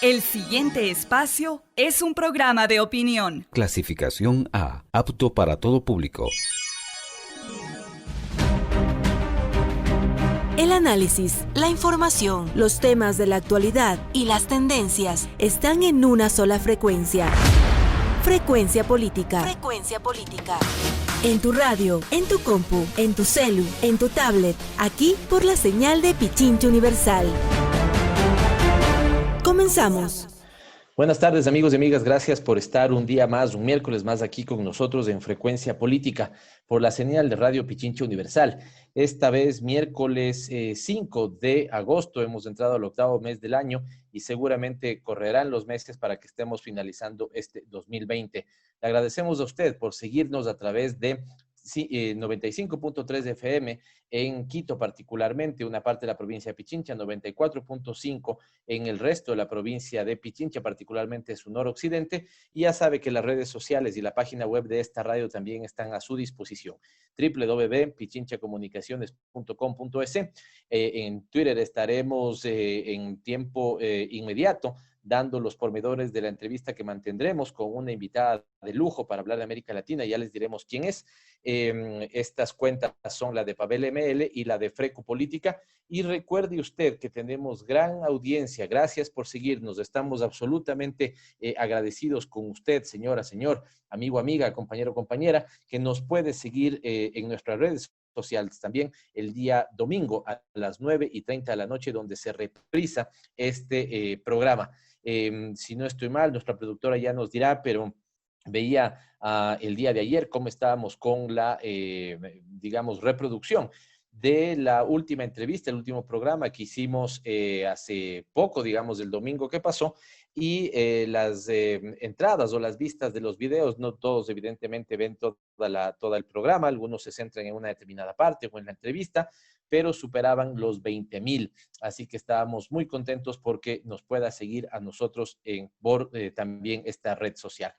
El siguiente espacio es un programa de opinión. Clasificación A, apto para todo público. El análisis, la información, los temas de la actualidad y las tendencias están en una sola frecuencia. Frecuencia Política. Frecuencia Política. En tu radio, en tu compu, en tu celu, en tu tablet, aquí por la señal de Pichincha Universal. Comenzamos. Buenas tardes, amigos y amigas. Gracias por estar un día más, un miércoles más aquí con nosotros en Frecuencia Política por la señal de Radio Pichincha Universal. Esta vez, miércoles 5 de agosto, hemos entrado al octavo mes del año y seguramente correrán los meses para que estemos finalizando este 2020. Le agradecemos a usted por seguirnos a través de 95.3 de FM en Quito particularmente, una parte de la provincia de Pichincha, 94.5 en el resto de la provincia de Pichincha, particularmente su noroccidente, y ya sabe que las redes sociales y la página web de esta radio también están a su disposición, www.pichinchacomunicaciones.com.es. En Twitter estaremos en tiempo inmediato dando los pormenores de la entrevista que mantendremos con una invitada de lujo para hablar de América Latina. Ya les diremos quién es. Estas cuentas son la de Pavel ML y la de Frecu Política. Y recuerde usted que tenemos gran audiencia. Gracias por seguirnos. Estamos absolutamente agradecidos con usted, señora, señor, amigo, amiga, compañero, compañera, que nos puede seguir en nuestras redes sociales también el día domingo a las 9:30 de la noche, donde se reprisa este programa. Si no estoy mal, nuestra productora ya nos dirá, pero veía el día de ayer cómo estábamos con la, digamos, reproducción de la última entrevista, el último programa que hicimos hace poco, digamos, el domingo que pasó, y las entradas o las vistas de los videos, no todos evidentemente ven todo el programa, algunos se centran en una determinada parte o en la entrevista, pero superaban los 20,000. Así que estábamos muy contentos porque nos pueda seguir a nosotros por también esta red social.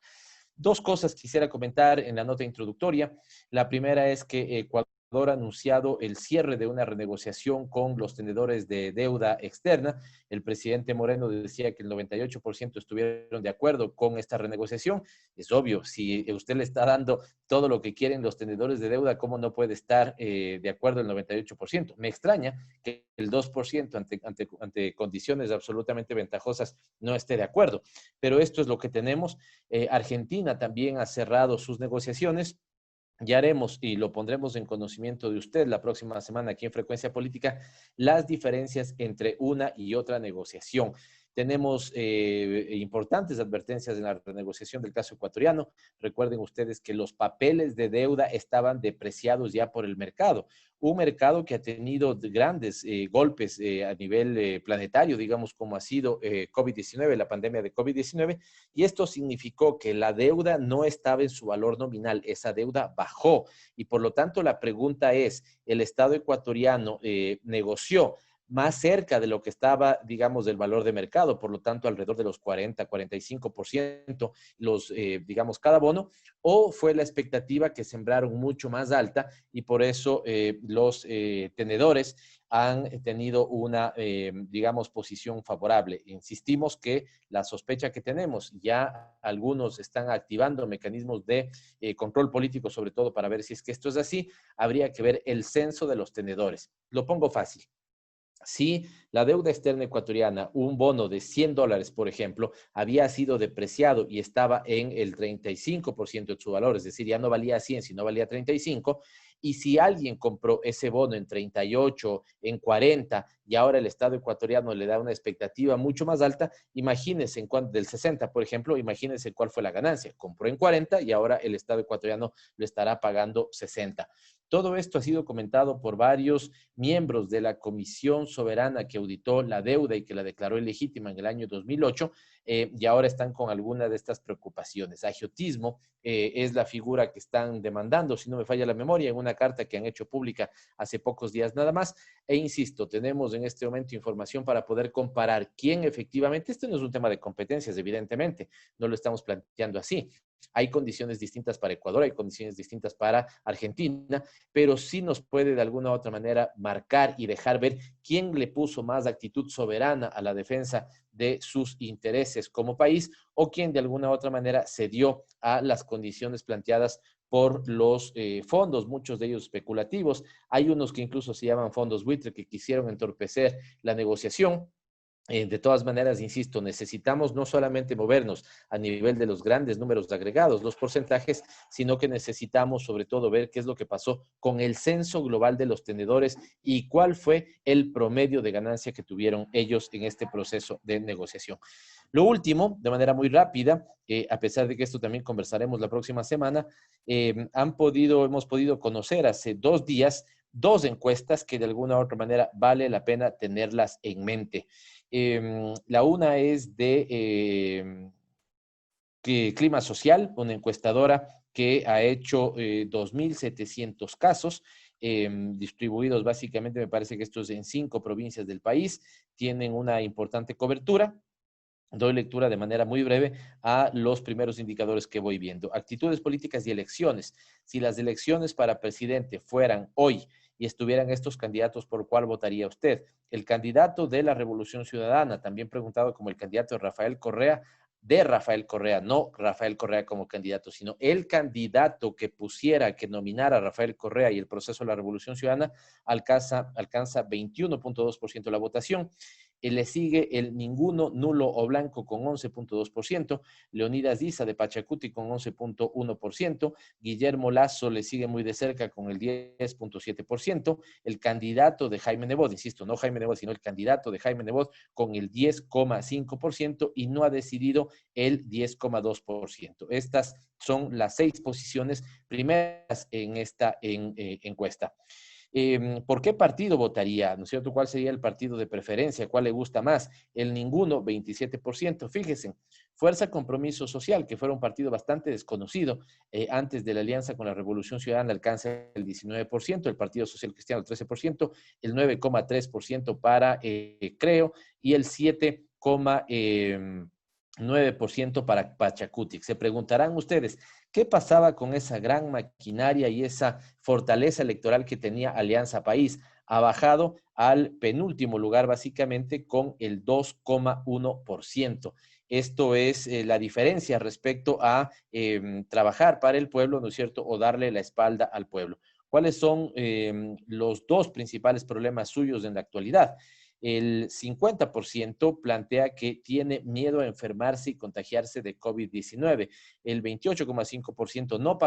Dos cosas quisiera comentar en la nota introductoria. La primera es que Ecuador ha anunciado el cierre de una renegociación con los tenedores de deuda externa. El presidente Moreno decía que el 98% estuvieron de acuerdo con esta renegociación. Es obvio, si usted le está dando todo lo que quieren los tenedores de deuda, ¿cómo no puede estar de acuerdo el 98%? Me extraña que el 2% ante condiciones absolutamente ventajosas no esté de acuerdo, pero esto es lo que tenemos. Argentina también ha cerrado sus negociaciones. Ya haremos y lo pondremos en conocimiento de usted la próxima semana aquí en Frecuencia Política, las diferencias entre una y otra negociación. Tenemos importantes advertencias en la renegociación del caso ecuatoriano. Recuerden ustedes que los papeles de deuda estaban depreciados ya por el mercado. Un mercado que ha tenido grandes golpes a nivel planetario, digamos, como ha sido COVID-19, la pandemia de COVID-19, y esto significó que la deuda no estaba en su valor nominal, esa deuda bajó, y por lo tanto la pregunta es, ¿el Estado ecuatoriano negoció más cerca de lo que estaba, digamos, del valor de mercado, por lo tanto alrededor de los 40-45%, digamos, cada bono, o fue la expectativa que sembraron mucho más alta y por eso los tenedores han tenido una, digamos, posición favorable? Insistimos que la sospecha que tenemos, ya algunos están activando mecanismos de control político, sobre todo para ver si es que esto es así, habría que ver el censo de los tenedores. Lo pongo fácil. Si la deuda externa ecuatoriana, un bono de $100, por ejemplo, había sido depreciado y estaba en el 35% de su valor, es decir, ya no valía 100, sino valía 35, y si alguien compró ese bono en 38, en 40, y ahora el Estado ecuatoriano le da una expectativa mucho más alta, imagínense en cuánto, del 60, por ejemplo, imagínense cuál fue la ganancia. Compró en 40 y ahora el Estado ecuatoriano lo estará pagando 60. Todo esto ha sido comentado por varios miembros de la Comisión Soberana que auditó la deuda y que la declaró ilegítima en el año 2008, y ahora están con alguna de estas preocupaciones. Agiotismo es la figura que están demandando, si no me falla la memoria, en una carta que han hecho pública hace pocos días nada más. E insisto, tenemos en este momento información para poder comparar quién efectivamente, este no es un tema de competencias, evidentemente, no lo estamos planteando así, Hay condiciones distintas para Ecuador, hay condiciones distintas para Argentina, pero sí nos puede de alguna u otra manera marcar y dejar ver quién le puso más actitud soberana a la defensa de sus intereses como país o quién de alguna u otra manera cedió a las condiciones planteadas por los fondos, muchos de ellos especulativos. Hay unos que incluso se llaman fondos buitre que quisieron entorpecer la negociación. De todas maneras, insisto, necesitamos no solamente movernos a nivel de los grandes números de agregados, los porcentajes, sino que necesitamos sobre todo ver qué es lo que pasó con el censo global de los tenedores y cuál fue el promedio de ganancia que tuvieron ellos en este proceso de negociación. Lo último, de manera muy rápida, a pesar de que esto también conversaremos la próxima semana, hemos podido conocer hace 2 días 2 encuestas que de alguna u otra manera vale la pena tenerlas en mente. La una es de Clima Social, una encuestadora que ha hecho 2.700 casos, distribuidos básicamente, me parece que esto es en 5 provincias del país, tienen una importante cobertura. Doy lectura de manera muy breve a los primeros indicadores que voy viendo. Actitudes políticas y elecciones. Si las elecciones para presidente fueran hoy y estuvieran estos candidatos, ¿por cuál votaría usted? El candidato de la Revolución Ciudadana, también preguntado como el candidato de Rafael Correa, no Rafael Correa como candidato, sino el candidato que pusiera, que nominara a Rafael Correa y el proceso de la Revolución Ciudadana, alcanza 21.2% de la votación. Le sigue el ninguno, nulo o blanco con 11.2%, Leonidas Diza de Pachacuti con 11.1%, Guillermo Lasso le sigue muy de cerca con el 10.7%, el candidato de Jaime Nebot, insisto, no Jaime Nebot, sino el candidato de Jaime Nebot con el 10.5% y no ha decidido el 10.2%. Estas son las 6 posiciones primeras en esta encuesta. ¿Por qué partido votaría? ¿No es cierto? ¿Cuál sería el partido de preferencia? ¿Cuál le gusta más? El ninguno, 27%. Fíjense, Fuerza Compromiso Social, que fuera un partido bastante desconocido antes de la alianza con la Revolución Ciudadana, alcanza el 19%, el Partido Social Cristiano el 13%, el 9.3% para Creo y el 7.9% para Pachacuti. Se preguntarán ustedes, ¿qué pasaba con esa gran maquinaria y esa fortaleza electoral que tenía Alianza País? Ha bajado al penúltimo lugar básicamente con el 2.1%. Esto es la diferencia respecto a trabajar para el pueblo, ¿no es cierto?, o darle la espalda al pueblo. ¿Cuáles son los 2 principales problemas suyos en la actualidad? El 50% plantea que tiene miedo a enfermarse y contagiarse de COVID-19. El 28.5% no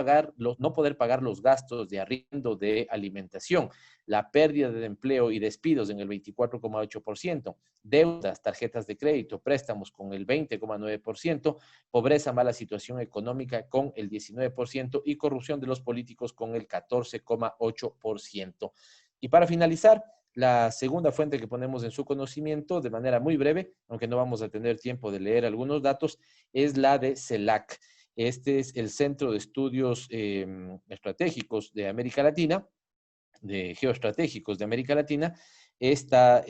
poder pagar los gastos de arriendo, de alimentación. La pérdida de empleo y despidos en el 24.8%. Deudas, tarjetas de crédito, préstamos con el 20.9%. Pobreza, mala situación económica con el 19% y corrupción de los políticos con el 14.8%. Y para finalizar, la segunda fuente que ponemos en su conocimiento, de manera muy breve, aunque no vamos a tener tiempo de leer algunos datos, es la de CELAC. Este es el Centro de Estudios Estratégicos de América Latina, de Geoestratégicos de América Latina. Esta,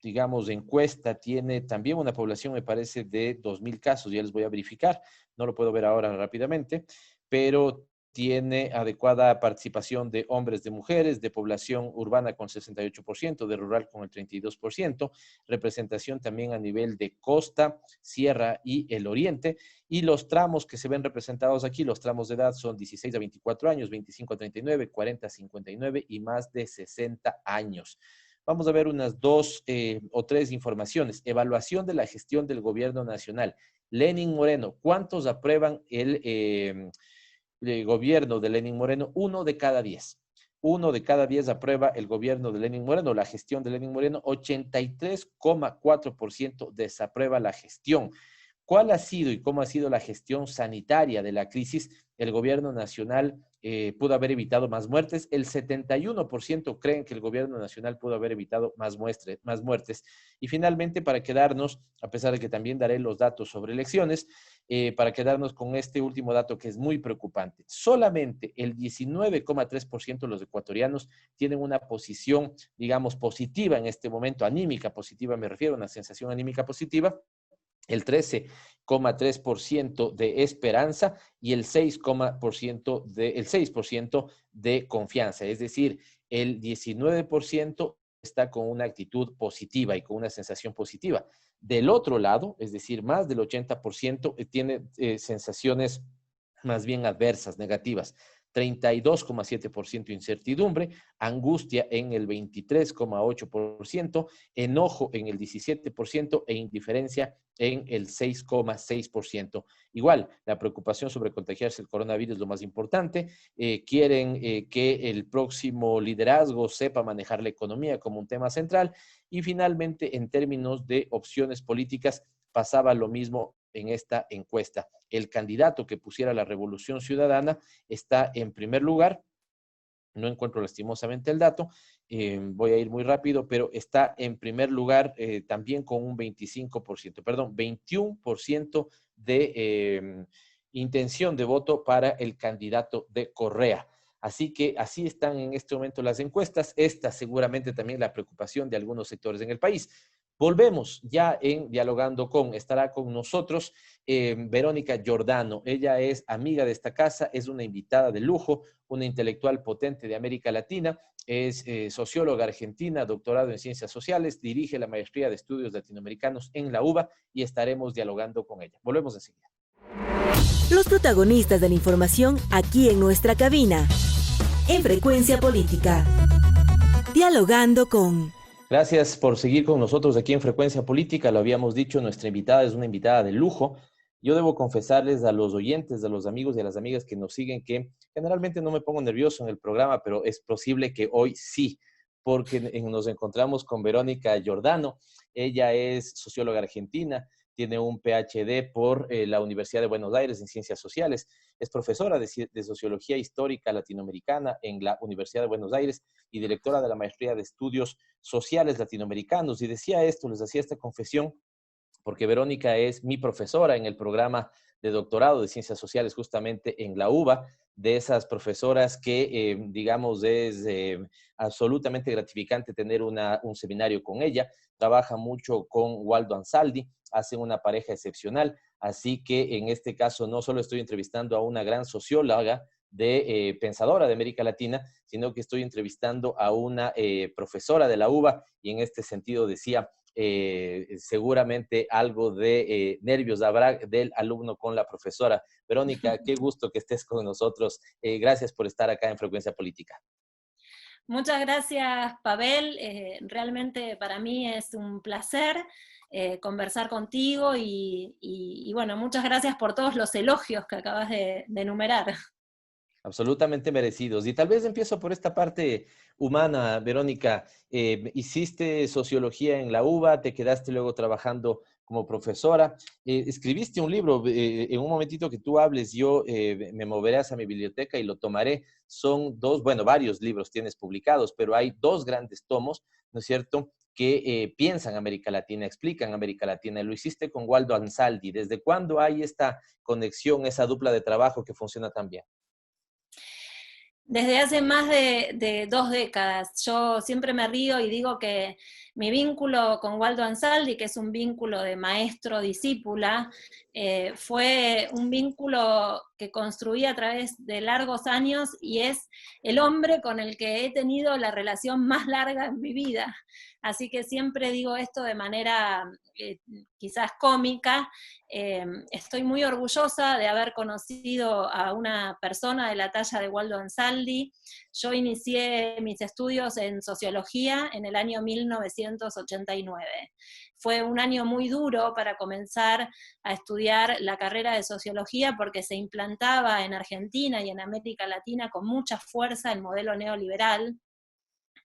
digamos, encuesta tiene también una población, me parece, de 2.000 casos. Ya les voy a verificar, no lo puedo ver ahora rápidamente, pero tiene adecuada participación de hombres, de mujeres, de población urbana con 68%, de rural con el 32%, representación también a nivel de costa, sierra y el oriente, y los tramos que se ven representados aquí, los tramos de edad son 16 a 24 años, 25 a 39, 40 a 59 y más de 60 años. Vamos a ver unas 2 o 3 informaciones. Evaluación de la gestión del gobierno nacional. Lenín Moreno, ¿cuántos aprueban el gobierno de Lenín Moreno? 1 de cada 10. 1 de cada 10 aprueba el gobierno de Lenín Moreno, la gestión de Lenín Moreno. 83.4% desaprueba la gestión. ¿Cuál ha sido y cómo ha sido la gestión sanitaria de la crisis? El gobierno nacional pudo haber evitado más muertes. El 71% creen que el gobierno nacional pudo haber evitado más muertes. Y finalmente, para quedarnos, a pesar de que también daré los datos sobre elecciones, para quedarnos con este último dato que es muy preocupante. Solamente el 19.3% de los ecuatorianos tienen una posición, digamos, positiva en este momento, anímica positiva, me refiero a una sensación anímica positiva, el 13,3% de esperanza y el 6% de confianza. Es decir, el 19% está con una actitud positiva y con una sensación positiva. Del otro lado, es decir, más del 80% tiene sensaciones más bien adversas, negativas. 32,7% incertidumbre, angustia en el 23,8%, enojo en el 17% e indiferencia en el 6,6%. Igual, la preocupación sobre contagiarse el coronavirus es lo más importante. Quieren que el próximo liderazgo sepa manejar la economía como un tema central. Y finalmente, en términos de opciones políticas, pasaba lo mismo en esta encuesta. El candidato que pusiera la Revolución Ciudadana está en primer lugar. No encuentro lastimosamente el dato, voy a ir muy rápido, pero está en primer lugar también con un 21% de intención de voto para el candidato de Correa. Así que así están en este momento las encuestas. Esta seguramente también la preocupación de algunos sectores en el país. Volvemos ya en Dialogando con, estará con nosotros Verónica Giordano. Ella es amiga de esta casa, es una invitada de lujo, una intelectual potente de América Latina, es socióloga argentina, doctorado en ciencias sociales, dirige la maestría de estudios latinoamericanos en la UBA y estaremos dialogando con ella. Volvemos enseguida. Los protagonistas de la información aquí en nuestra cabina, en Frecuencia Política. Dialogando con... Gracias por seguir con nosotros aquí en Frecuencia Política. Lo habíamos dicho, nuestra invitada es una invitada de lujo. Yo debo confesarles a los oyentes, a los amigos y a las amigas que nos siguen que generalmente no me pongo nervioso en el programa, pero es posible que hoy sí, porque nos encontramos con Verónica Giordano. Ella es socióloga argentina, tiene un PhD por la Universidad de Buenos Aires en Ciencias Sociales, es profesora de Sociología Histórica Latinoamericana en la Universidad de Buenos Aires y directora de la Maestría de Estudios Sociales Latinoamericanos. Y decía esto, les hacía esta confesión, porque Verónica es mi profesora en el programa de doctorado de Ciencias Sociales justamente en la UBA, de esas profesoras que, digamos, es absolutamente gratificante tener un seminario con ella. Trabaja mucho con Waldo Ansaldi, hacen una pareja excepcional, así que en este caso no solo estoy entrevistando a una gran socióloga, pensadora de América Latina, sino que estoy entrevistando a una profesora de la UBA y en este sentido decía, seguramente algo de nervios habrá del alumno con la profesora. Verónica, qué gusto que estés con nosotros. Gracias por estar acá en Frecuencia Política. Muchas gracias, Pavel. Realmente para mí es un placer conversar contigo y bueno, muchas gracias por todos los elogios que acabas de enumerar. Absolutamente merecidos. Y tal vez empiezo por esta parte humana, Verónica. Hiciste sociología en la UBA, te quedaste luego trabajando como profesora. Escribiste un libro, en un momentito que tú hables, yo me moveré hacia mi biblioteca y lo tomaré. Son varios libros tienes publicados, pero hay dos grandes tomos, ¿no es cierto?, que piensan América Latina, explican América Latina. Lo hiciste con Waldo Ansaldi. ¿Desde cuándo hay esta conexión, esa dupla de trabajo que funciona tan bien? Desde hace más de 2 décadas. Yo siempre me río y digo que mi vínculo con Waldo Ansaldi, que es un vínculo de maestro-discípula, fue un vínculo que construí a través de largos años y es el hombre con el que he tenido la relación más larga en mi vida. Así que siempre digo esto de manera quizás cómica. Estoy muy orgullosa de haber conocido a una persona de la talla de Waldo Ansaldi. Yo inicié mis estudios en sociología en el año 1989. Fue un año muy duro para comenzar a estudiar la carrera de sociología porque se implantaba en Argentina y en América Latina con mucha fuerza el modelo neoliberal,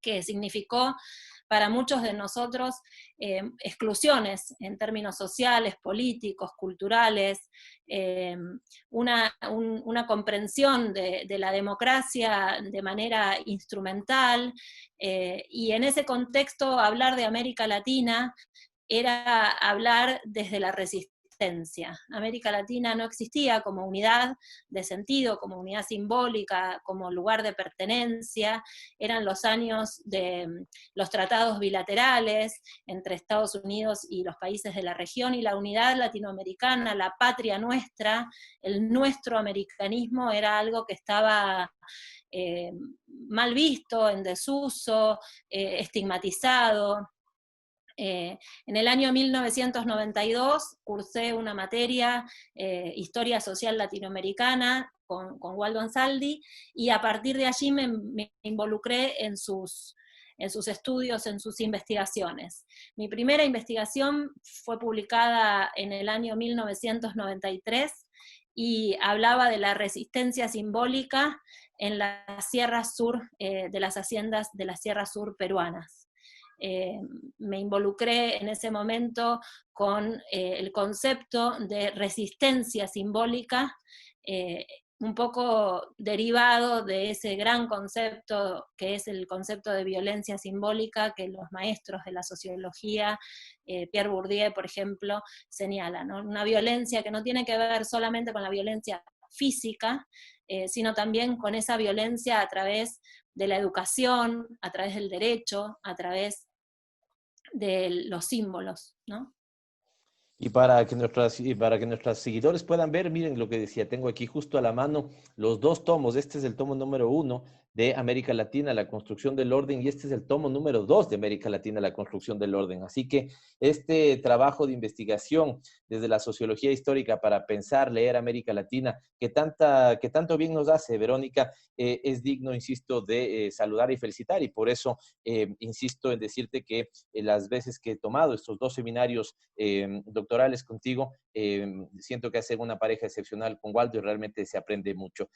que significó para muchos de nosotros exclusiones en términos sociales, políticos, culturales, una comprensión de la democracia de manera instrumental, y en ese contexto hablar de América Latina era hablar desde la resistencia resistencia. América Latina no existía como unidad de sentido, como unidad simbólica, como lugar de pertenencia. Eran los años de los tratados bilaterales entre Estados Unidos y los países de la región, y la unidad latinoamericana, la patria nuestra, el nuestro americanismo era algo que estaba mal visto, en desuso, estigmatizado. En el año 1992 cursé una materia, Historia Social Latinoamericana, con Waldo Ansaldi, y a partir de allí me involucré en sus estudios, en sus investigaciones. Mi primera investigación fue publicada en el año 1993, y hablaba de la resistencia simbólica en las sierras sur, de las haciendas de las sierras sur peruanas. Me involucré en ese momento con el concepto de resistencia simbólica, un poco derivado de ese gran concepto que es el concepto de violencia simbólica que los maestros de la sociología, Pierre Bourdieu, por ejemplo, señalan, ¿no? Una violencia que no tiene que ver solamente con la violencia física, sino también con esa violencia a través de la educación, a través del derecho, a través de los símbolos, ¿no? Y para que nuestros seguidores puedan ver, miren lo que decía, tengo aquí justo a la mano los dos tomos. Este es el tomo número 1 de América Latina, la construcción del orden, y este es el tomo número 2 de América Latina, la construcción del orden. Así que este trabajo de investigación desde la sociología histórica para pensar, leer América Latina, que tanto bien nos hace, Verónica, es digno, insisto, de saludar y felicitar, y por eso insisto en decirte que las veces que he tomado estos dos seminarios doctorales contigo, siento que hacen una pareja excepcional con Waldo y realmente se aprende mucho.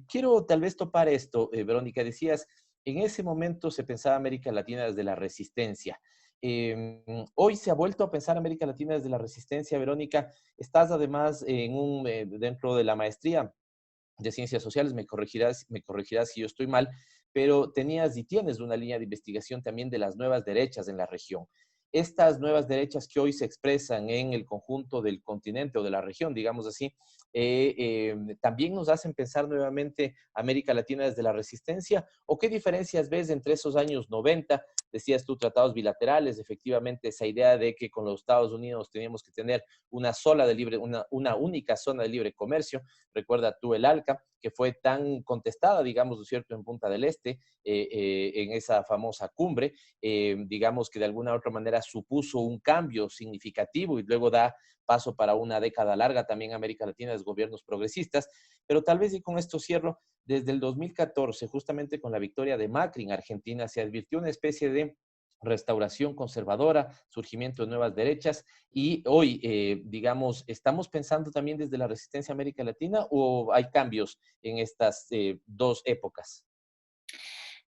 Quiero tal vez topar esto, Verónica, decías, en ese momento se pensaba América Latina desde la resistencia. Hoy se ha vuelto a pensar América Latina desde la resistencia, Verónica. Estás además dentro de la maestría de Ciencias Sociales, me corregirás si yo estoy mal, pero tenías y tienes una línea de investigación también de las nuevas derechas en la región. Estas nuevas derechas que hoy se expresan en el conjunto del continente o de la región, digamos así, también nos hacen pensar nuevamente América Latina desde la resistencia. ¿O qué diferencias ves entre esos años 90? Decías tú, tratados bilaterales, efectivamente esa idea de que con los Estados Unidos teníamos que tener una única zona de libre comercio. Recuerda tú el ALCA, que fue tan contestada, digamos, ¿no es cierto?, en Punta del Este, en esa famosa cumbre, digamos que de alguna u otra manera supuso un cambio significativo y luego da paso para una década larga también América Latina de gobiernos progresistas, pero tal vez, y con esto cierro, desde el 2014, justamente con la victoria de Macri en Argentina, se advirtió una especie de restauración conservadora, surgimiento de nuevas derechas, y hoy, digamos, ¿estamos pensando también desde la resistencia a América Latina o hay cambios en estas dos épocas?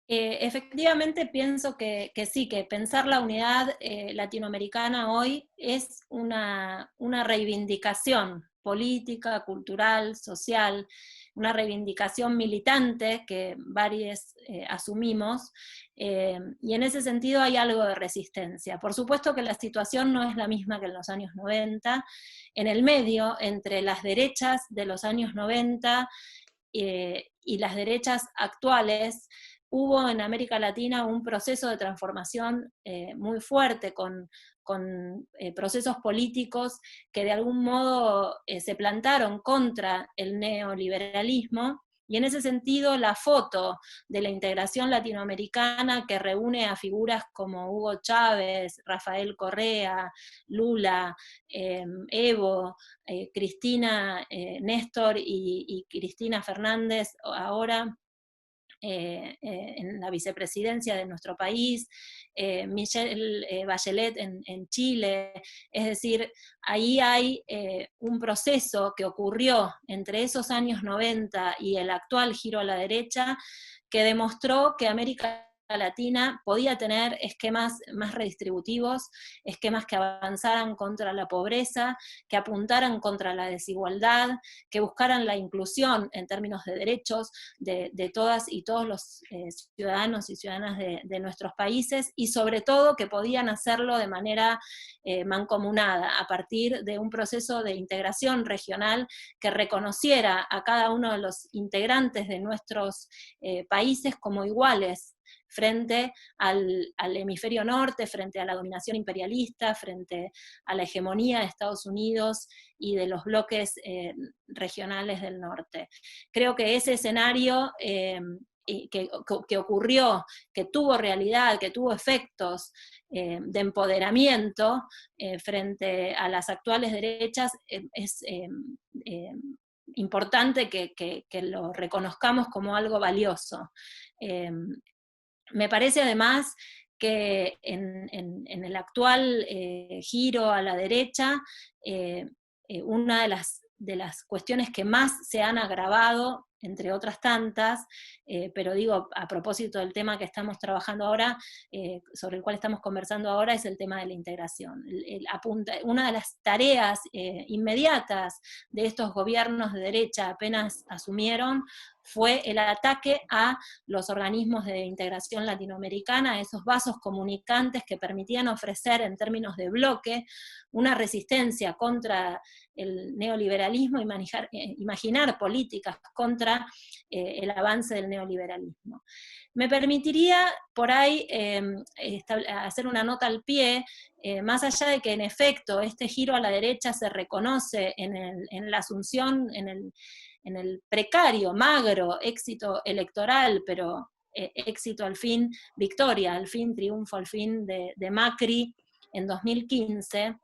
Efectivamente pienso que sí, que pensar la unidad latinoamericana hoy es una reivindicación política, cultural, social, una reivindicación militante que varios asumimos, y en ese sentido hay algo de resistencia. Por supuesto que la situación no es la misma que en los años 90, en el medio, entre las derechas de los años 90 y las derechas actuales, hubo en América Latina un proceso de transformación muy fuerte con procesos políticos que de algún modo se plantaron contra el neoliberalismo, y en ese sentido la foto de la integración latinoamericana que reúne a figuras como Hugo Chávez, Rafael Correa, Lula, Evo, Cristina, Néstor y Cristina Fernández ahora, en la vicepresidencia de nuestro país, Michelle Bachelet en Chile, es decir, ahí hay un proceso que ocurrió entre esos años 90 y el actual giro a la derecha, que demostró que América Latina podía tener esquemas más redistributivos, esquemas que avanzaran contra la pobreza, que apuntaran contra la desigualdad, que buscaran la inclusión en términos de derechos de todas y todos los ciudadanos y ciudadanas de nuestros países, y sobre todo que podían hacerlo de manera mancomunada, a partir de un proceso de integración regional que reconociera a cada uno de los integrantes de nuestros países como iguales frente al hemisferio norte, frente a la dominación imperialista, frente a la hegemonía de Estados Unidos y de los bloques regionales del norte. Creo que ese escenario que ocurrió, que tuvo realidad, que tuvo efectos de empoderamiento frente a las actuales derechas, es importante que lo reconozcamos como algo valioso. Me parece además que en el actual giro a la derecha, una de las cuestiones que más se han agravado, entre otras tantas, pero digo, a propósito del tema que estamos trabajando ahora, sobre el cual estamos conversando ahora, es el tema de la integración. Una de las tareas inmediatas de estos gobiernos de derecha apenas asumieron fue el ataque a los organismos de integración latinoamericana, esos vasos comunicantes que permitían ofrecer en términos de bloque una resistencia contra el neoliberalismo y imaginar políticas contra el avance del neoliberalismo. Me permitiría por ahí hacer una nota al pie, más allá de que en efecto este giro a la derecha se reconoce en la asunción, en el precario, magro éxito electoral, pero éxito al fin, victoria, al fin, triunfo al fin de Macri en 2015,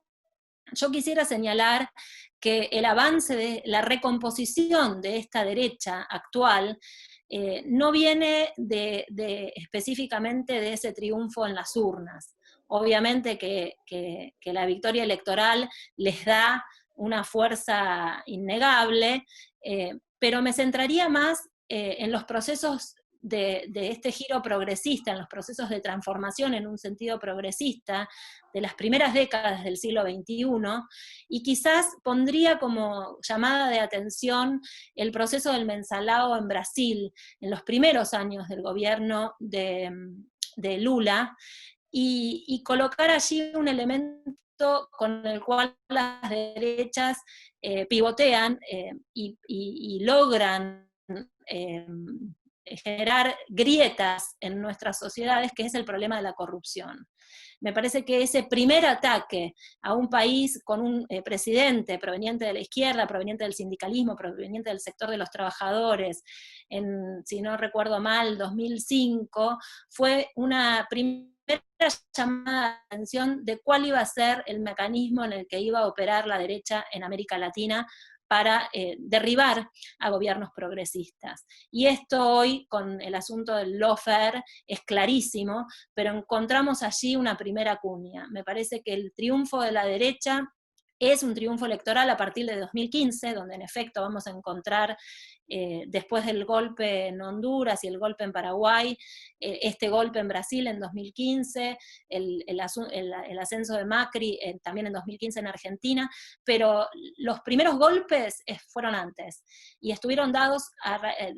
yo quisiera señalar que el avance de la recomposición de esta derecha actual no viene específicamente de ese triunfo en las urnas. Obviamente que la victoria electoral les da una fuerza innegable, pero me centraría más en los procesos de este giro progresista, en los procesos de transformación en un sentido progresista de las primeras décadas del siglo XXI, y quizás pondría como llamada de atención el proceso del Mensalão en Brasil, en los primeros años del gobierno de Lula, y colocar allí un elemento con el cual las derechas pivotean y logran generar grietas en nuestras sociedades, que es el problema de la corrupción. Me parece que ese primer ataque a un país con un presidente proveniente de la izquierda, proveniente del sindicalismo, proveniente del sector de los trabajadores, si no recuerdo mal, 2005, fue una primera llamada de atención de cuál iba a ser el mecanismo en el que iba a operar la derecha en América Latina para derribar a gobiernos progresistas. Y esto hoy, con el asunto del lawfare, es clarísimo, pero encontramos allí una primera cuña. Me parece que el triunfo de la derecha es un triunfo electoral a partir de 2015, donde en efecto vamos a encontrar, después del golpe en Honduras y el golpe en Paraguay, este golpe en Brasil en 2015, el ascenso de Macri también en 2015 en Argentina, pero los primeros golpes fueron antes, y estuvieron dados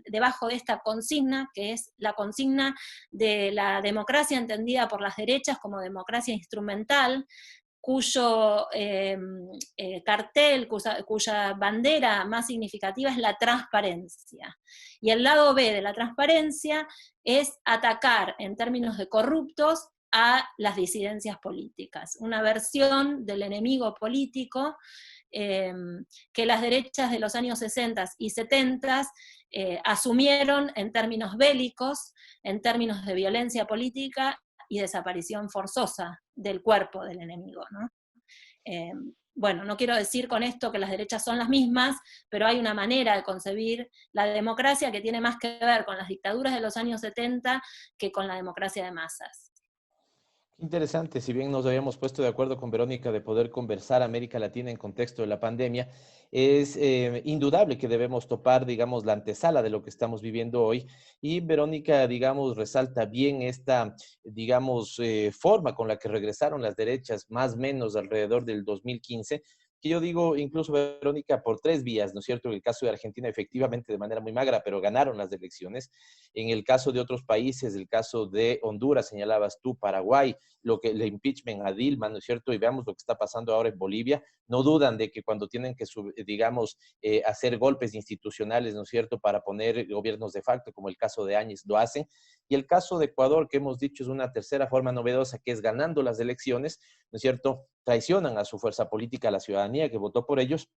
debajo de esta consigna, que es la consigna de la democracia entendida por las derechas como democracia instrumental, cuyo cartel, cuya bandera más significativa es la transparencia. Y el lado B de la transparencia es atacar en términos de corruptos a las disidencias políticas, una versión del enemigo político que las derechas de los años 60 y 70 asumieron en términos bélicos, en términos de violencia política y desaparición forzosa del cuerpo del enemigo, ¿no? Bueno, no quiero decir con esto que las derechas son las mismas, pero hay una manera de concebir la democracia que tiene más que ver con las dictaduras de los años 70 que con la democracia de masas. Interesante, si bien nos habíamos puesto de acuerdo con Verónica de poder conversar América Latina en contexto de la pandemia, es indudable que debemos topar, digamos, la antesala de lo que estamos viviendo hoy. Y Verónica, digamos, resalta bien esta, digamos, forma con la que regresaron las derechas, más o menos alrededor del 2015, que yo digo, incluso Verónica, por tres vías, ¿no es cierto? En el caso de Argentina, efectivamente, de manera muy magra, pero ganaron las elecciones. En el caso de otros países, el caso de Honduras, señalabas tú, Paraguay, lo que el impeachment a Dilma, ¿no es cierto? Y veamos lo que está pasando ahora en Bolivia. No dudan de que cuando tienen que, digamos, hacer golpes institucionales, ¿no es cierto?, para poner gobiernos de facto, como el caso de Áñez, lo hacen. Y el caso de Ecuador, que hemos dicho es una tercera forma novedosa, que es ganando las elecciones, ¿no es cierto?, traicionan a su fuerza política, a la ciudadanía que votó por ellos,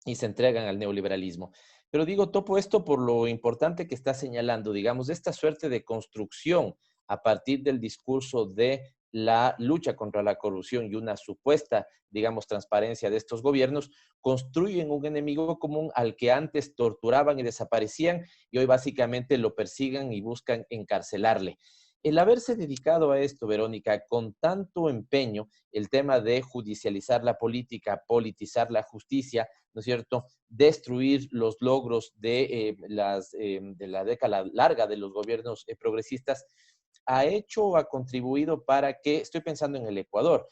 y se entregan al neoliberalismo. Pero digo, topo esto por lo importante que está señalando, digamos, esta suerte de construcción a partir del discurso de la lucha contra la corrupción y una supuesta, digamos, transparencia de estos gobiernos, construyen un enemigo común al que antes torturaban y desaparecían y hoy básicamente lo persigan y buscan encarcelarle. El haberse dedicado a esto, Verónica, con tanto empeño, el tema de judicializar la política, politizar la justicia, ¿no es cierto?, destruir los logros de la década larga de los gobiernos progresistas, ha hecho o ha contribuido para que, estoy pensando en el Ecuador,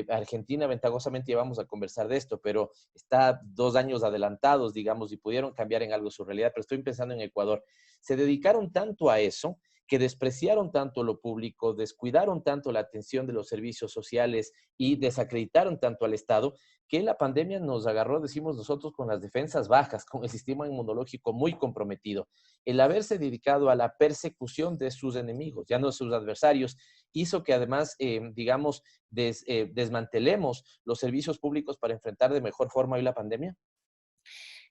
Argentina ventajosamente ya vamos a conversar de esto, pero está 2 años adelantados, digamos, y pudieron cambiar en algo su realidad, pero estoy pensando en Ecuador. Se dedicaron tanto a eso que despreciaron tanto lo público, descuidaron tanto la atención de los servicios sociales y desacreditaron tanto al Estado, que la pandemia nos agarró, decimos nosotros, con las defensas bajas, con el sistema inmunológico muy comprometido. El haberse dedicado a la persecución de sus enemigos, ya no de sus adversarios, hizo que además, digamos, desmantelemos los servicios públicos para enfrentar de mejor forma hoy la pandemia.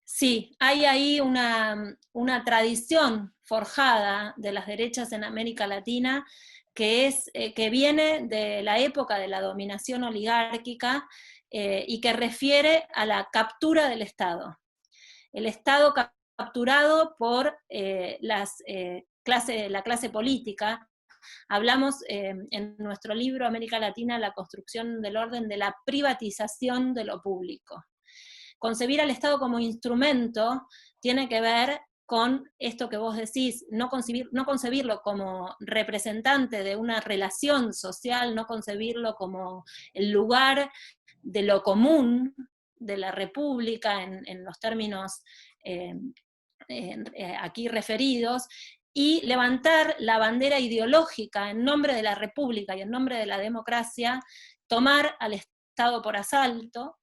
Sí, hay ahí una tradición forjada de las derechas en América Latina que viene de la época de la dominación oligárquica y que refiere a la captura del Estado. El Estado capturado por la clase política. Hablamos en nuestro libro América Latina, la construcción del orden, de la privatización de lo público. Concebir al Estado como instrumento tiene que ver con esto que vos decís, no concebirlo como representante de una relación social, no concebirlo como el lugar de lo común de la república en los términos aquí referidos, y levantar la bandera ideológica en nombre de la república y en nombre de la democracia, tomar al Estado por asalto,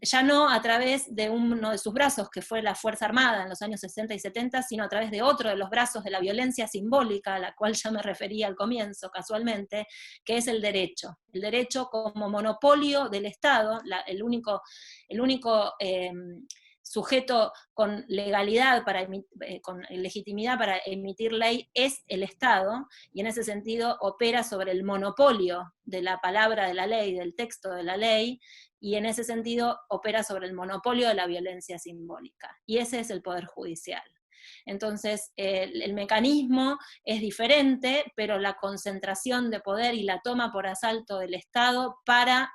ya no a través de uno de sus brazos, que fue la Fuerza Armada en los años 60 y 70, sino a través de otro de los brazos de la violencia simbólica, a la cual ya me refería al comienzo casualmente, que es el derecho. El derecho como monopolio del Estado, el único sujeto con legalidad, con legitimidad para emitir ley es el Estado, y en ese sentido opera sobre el monopolio de la palabra de la ley, del texto de la ley, y en ese sentido opera sobre el monopolio de la violencia simbólica. Y ese es el Poder Judicial. Entonces, el mecanismo es diferente, pero la concentración de poder y la toma por asalto del Estado para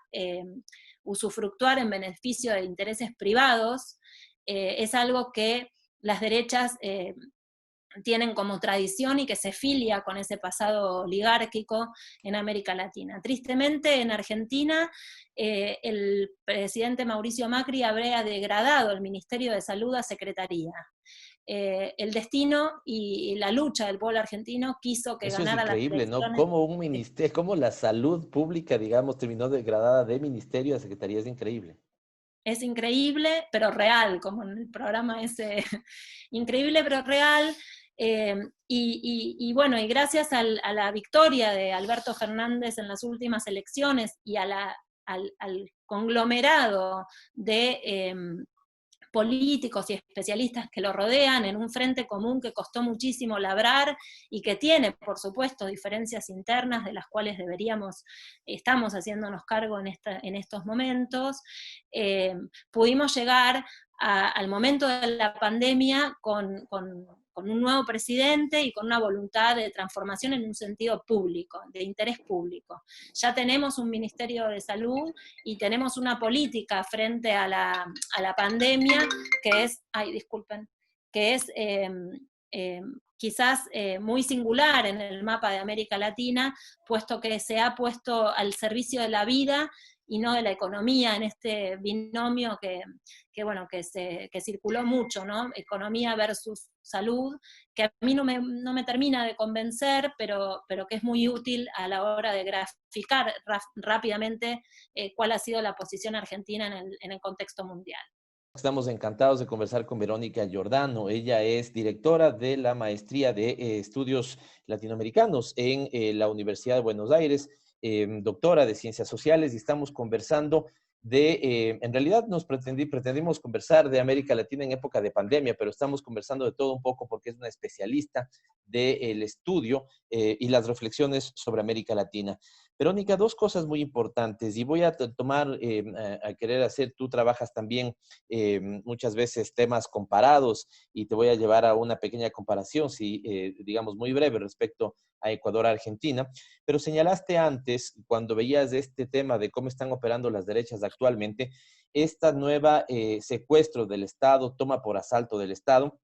usufructuar en beneficio de intereses privados es algo que las derechas tienen como tradición y que se filia con ese pasado oligárquico en América Latina. Tristemente, en Argentina, el presidente Mauricio Macri habría degradado el Ministerio de Salud a Secretaría. El destino y la lucha del pueblo argentino quiso que Eso es ganara las increíble, ¿no? elecciones. Como un ministerio, como la salud pública, digamos, terminó degradada de ministerio a secretaría, es increíble. Es increíble, pero real, como en el programa ese, increíble pero real. Y bueno, y gracias a la victoria de Alberto Fernández en las últimas elecciones y al conglomerado de políticos y especialistas que lo rodean en un frente común que costó muchísimo labrar y que tiene, por supuesto, diferencias internas de las cuales estamos haciéndonos cargo en estos momentos, pudimos llegar al momento de la pandemia con con un nuevo presidente y con una voluntad de transformación en un sentido público, de interés público. Ya tenemos un Ministerio de Salud y tenemos una política frente a la pandemia que es, que es quizás muy singular en el mapa de América Latina, puesto que se ha puesto al servicio de la vida y no de la economía en este binomio que circuló mucho, ¿no? Economía versus salud, que a mí no me termina de convencer, pero que es muy útil a la hora de graficar rápidamente cuál ha sido la posición argentina en el contexto mundial. Estamos encantados de conversar con Verónica Giordano. Ella es directora de la Maestría de Estudios Latinoamericanos en la Universidad de Buenos Aires, doctora de Ciencias Sociales, y estamos conversando en realidad pretendimos conversar de América Latina en época de pandemia, pero estamos conversando de todo un poco porque es una especialista del estudio y las reflexiones sobre América Latina. Verónica, dos cosas muy importantes, y voy a tomar a querer hacer, tú trabajas también muchas veces temas comparados, y te voy a llevar a una pequeña comparación, digamos muy breve respecto a Ecuador-Argentina, pero señalaste antes, cuando veías este tema de cómo están operando las derechas actualmente, esta nueva secuestro del Estado, toma por asalto del Estado,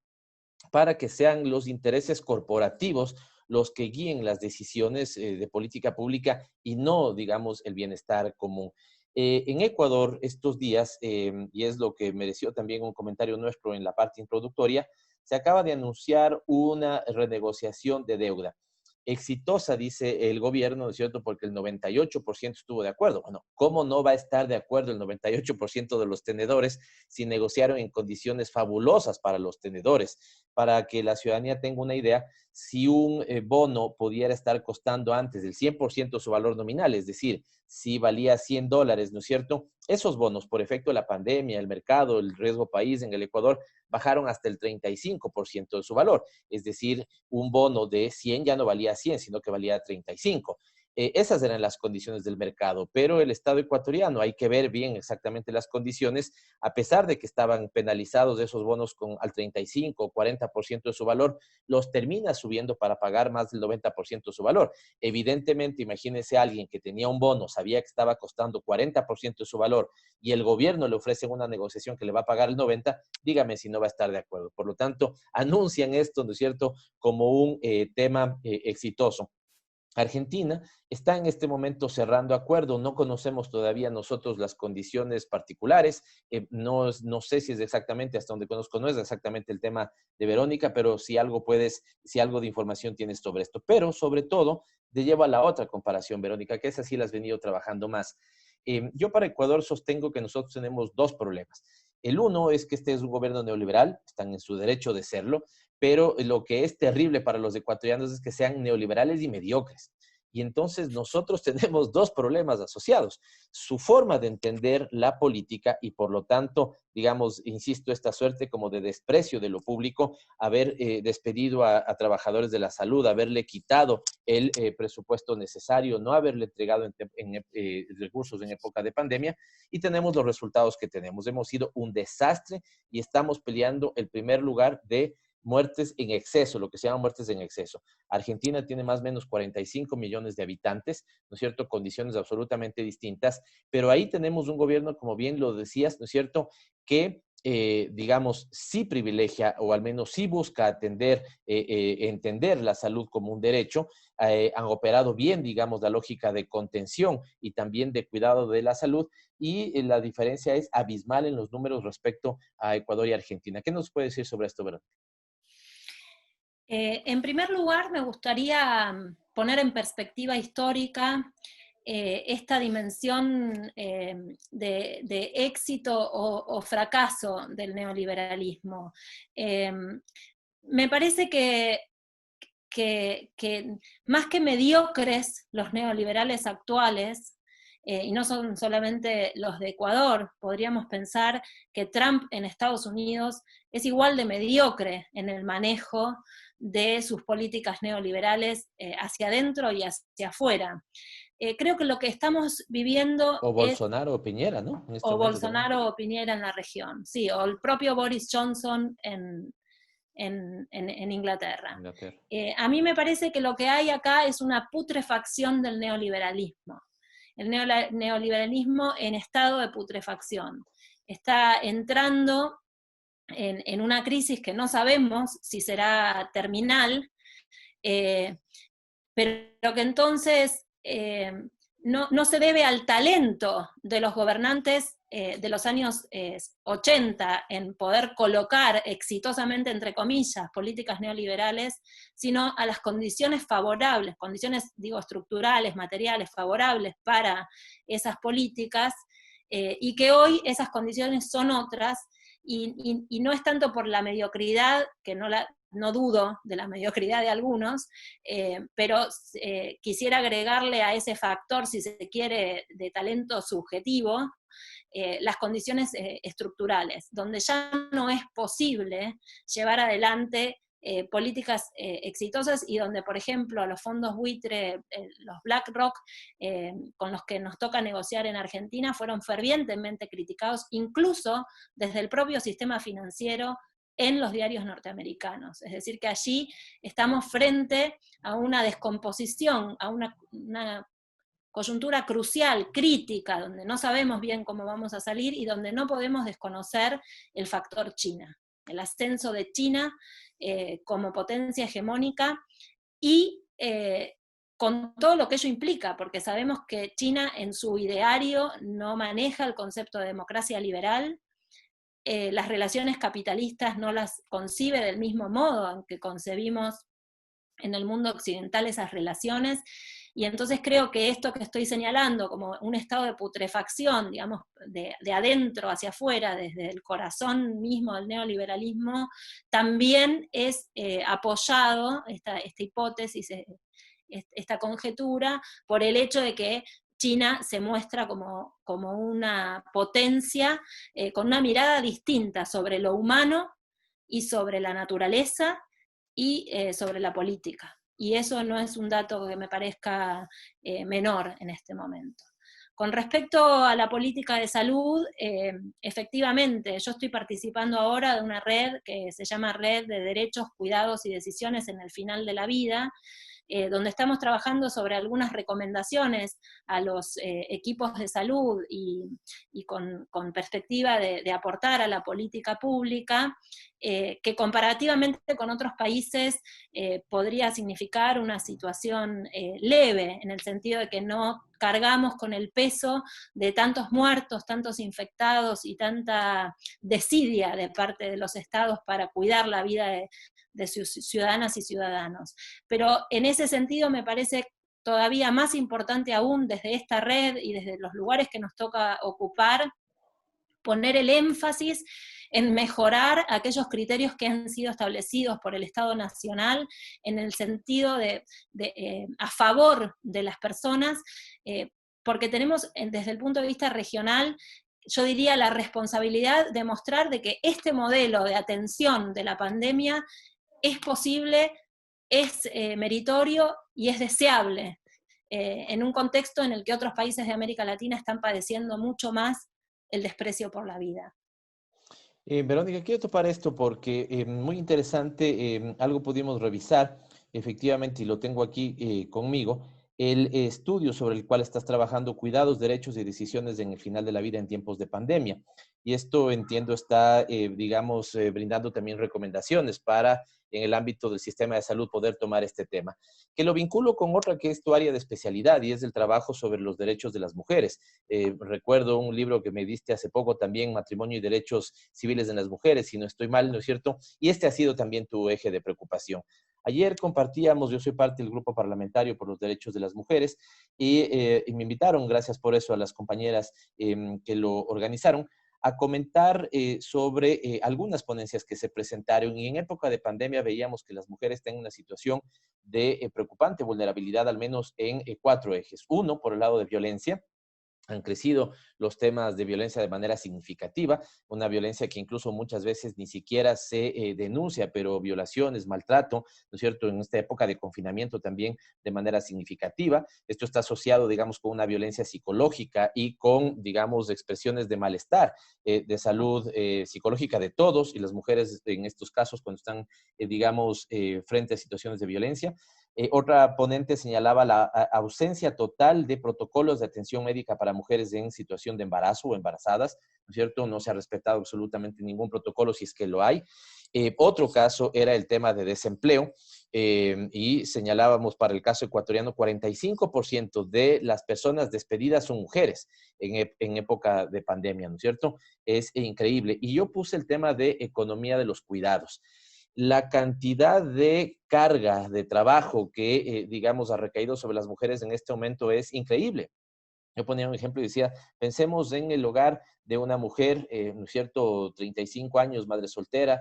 para que sean los intereses corporativos los que guíen las decisiones de política pública y no, digamos, el bienestar común. En Ecuador, estos días, y es lo que mereció también un comentario nuestro en la parte introductoria, se acaba de anunciar una renegociación de deuda. Exitosa, dice el gobierno, ¿no es cierto?, porque el 98% estuvo de acuerdo. Bueno, ¿cómo no va a estar de acuerdo el 98% de los tenedores si negociaron en condiciones fabulosas para los tenedores? Para que la ciudadanía tenga una idea, si un bono pudiera estar costando antes del 100% su valor nominal, es decir, si valía $100, ¿no es cierto?, esos bonos, por efecto de la pandemia, el mercado, el riesgo país en el Ecuador, bajaron hasta el 35% de su valor. Es decir, un bono de 100 ya no valía 100, sino que valía 35. Esas eran las condiciones del mercado, pero el Estado ecuatoriano, hay que ver bien exactamente las condiciones, a pesar de que estaban penalizados esos bonos al 35 o 40% de su valor, los termina subiendo para pagar más del 90% de su valor. Evidentemente, imagínese a alguien que tenía un bono, sabía que estaba costando 40% de su valor, y el gobierno le ofrece una negociación que le va a pagar el 90%, dígame si no va a estar de acuerdo. Por lo tanto, anuncian esto, ¿no es cierto?, como un tema exitoso. Argentina está en este momento cerrando acuerdo, no conocemos todavía nosotros las condiciones particulares, no sé si es exactamente, hasta donde conozco, no es exactamente el tema de Verónica, pero si algo de información tienes sobre esto. Pero sobre todo, te llevo a la otra comparación, Verónica, que esa sí la has venido trabajando más. Yo para Ecuador sostengo que nosotros tenemos dos problemas. El uno es que este es un gobierno neoliberal, están en su derecho de serlo, pero lo que es terrible para los ecuatorianos es que sean neoliberales y mediocres. Y entonces nosotros tenemos dos problemas asociados. Su forma de entender la política y por lo tanto, digamos, insisto, esta suerte como de desprecio de lo público, haber despedido a trabajadores de la salud, haberle quitado el presupuesto necesario, no haberle entregado recursos en época de pandemia, y tenemos los resultados que tenemos. Hemos sido un desastre y estamos peleando el primer lugar de muertes en exceso, lo que se llama muertes en exceso. Argentina tiene más o menos 45 millones de habitantes, ¿no es cierto?, condiciones absolutamente distintas, pero ahí tenemos un gobierno, como bien lo decías, ¿no es cierto?, que, digamos, sí privilegia o al menos sí busca entender la salud como un derecho, han operado bien, digamos, la lógica de contención y también de cuidado de la salud, y la diferencia es abismal en los números respecto a Ecuador y Argentina. ¿Qué nos puede decir sobre esto, Verónica? En primer lugar, me gustaría poner en perspectiva histórica esta dimensión de éxito o fracaso del neoliberalismo. Me parece que más que mediocres los neoliberales actuales, y no son solamente los de Ecuador, podríamos pensar que Trump en Estados Unidos es igual de mediocre en el manejo de sus políticas neoliberales hacia adentro y hacia afuera. Creo que lo que estamos viviendo o Bolsonaro o Piñera, ¿no? O Bolsonaro o Piñera en la región, sí, o el propio Boris Johnson en Inglaterra. Inglaterra. A mí me parece que lo que hay acá es una putrefacción del neoliberalismo. El neoliberalismo en estado de putrefacción. Está entrando en una crisis que no sabemos si será terminal, pero que entonces no se debe al talento de los gobernantes de los años 80 en poder colocar exitosamente, entre comillas, políticas neoliberales, sino a las condiciones favorables, condiciones, digo, estructurales, materiales, favorables para esas políticas, y que hoy esas condiciones son otras, y no es tanto por la mediocridad, que no dudo de la mediocridad de algunos, pero quisiera agregarle a ese factor, si se quiere, de talento subjetivo, las condiciones estructurales, donde ya no es posible llevar adelante políticas exitosas, y donde, por ejemplo, los fondos buitre, los BlackRock, con los que nos toca negociar en Argentina, fueron fervientemente criticados, incluso desde el propio sistema financiero, en los diarios norteamericanos. Es decir, que allí estamos frente a una descomposición, a una coyuntura crucial, crítica, donde no sabemos bien cómo vamos a salir y donde no podemos desconocer el factor China, el ascenso de China como potencia hegemónica y con todo lo que ello implica, porque sabemos que China en su ideario no maneja el concepto de democracia liberal, las relaciones capitalistas no las concibe del mismo modo en que concebimos en el mundo occidental esas relaciones, y entonces creo que esto que estoy señalando como un estado de putrefacción, digamos, de adentro hacia afuera, desde el corazón mismo del neoliberalismo, también es apoyado, esta hipótesis, esta conjetura, por el hecho de que China se muestra como una potencia con una mirada distinta sobre lo humano y sobre la naturaleza y sobre la política. Y eso no es un dato que me parezca menor en este momento. Con respecto a la política de salud, efectivamente, yo estoy participando ahora de una red que se llama Red de Derechos, Cuidados y Decisiones en el Final de la Vida, donde estamos trabajando sobre algunas recomendaciones a los equipos de salud y con perspectiva de aportar a la política pública, que comparativamente con otros países podría significar una situación leve, en el sentido de que no cargamos con el peso de tantos muertos, tantos infectados y tanta desidia de parte de los estados para cuidar la vida de sus ciudadanas y ciudadanos. Pero en ese sentido me parece todavía más importante aún desde esta red y desde los lugares que nos toca ocupar, poner el énfasis en mejorar aquellos criterios que han sido establecidos por el Estado Nacional en el sentido a favor de las personas, porque tenemos desde el punto de vista regional, yo diría, la responsabilidad de mostrar de que este modelo de atención de la pandemia es posible, es meritorio y es deseable, en un contexto en el que otros países de América Latina están padeciendo mucho más el desprecio por la vida. Verónica, quiero topar esto porque muy interesante, algo pudimos revisar, efectivamente, y lo tengo aquí conmigo, el estudio sobre el cual estás trabajando, Cuidados, Derechos y Decisiones en el Final de la Vida en Tiempos de Pandemia. Y esto, entiendo, está, digamos, brindando también recomendaciones para, en el ámbito del sistema de salud, poder tomar este tema. Que lo vinculo con otra que es tu área de especialidad, y es el trabajo sobre los derechos de las mujeres. Recuerdo un libro que me diste hace poco también, Matrimonio y Derechos Civiles de las Mujeres, si no estoy mal, ¿no es cierto? Y este ha sido también tu eje de preocupación. Ayer compartíamos, yo soy parte del grupo parlamentario por los derechos de las mujeres, y me invitaron, gracias por eso, a las compañeras que lo organizaron, a comentar sobre algunas ponencias que se presentaron, y en época de pandemia veíamos que las mujeres tienen una situación de preocupante vulnerabilidad, al menos en 4 ejes. Uno, por el lado de violencia, Han crecido los temas de violencia de manera significativa, una violencia que incluso muchas veces ni siquiera se denuncia, pero violaciones, maltrato, ¿no es cierto?, en esta época de confinamiento también de manera significativa. Esto está asociado, digamos, con una violencia psicológica y con, digamos, expresiones de malestar, de salud psicológica de todos, y las mujeres en estos casos cuando están, digamos, frente a situaciones de violencia. Otra ponente señalaba la ausencia total de protocolos de atención médica para mujeres en situación de embarazo o embarazadas, ¿no es cierto? No se ha respetado absolutamente ningún protocolo si es que lo hay. Otro caso era el tema de desempleo y señalábamos para el caso ecuatoriano 45% de las personas despedidas son mujeres en época de pandemia, ¿no es cierto? Es increíble. Y yo puse el tema de economía de los cuidados. La cantidad de carga de trabajo que, digamos, ha recaído sobre las mujeres en este momento es increíble. Yo ponía un ejemplo y decía, pensemos en el hogar de una mujer, ¿no es cierto?, 35 años, madre soltera,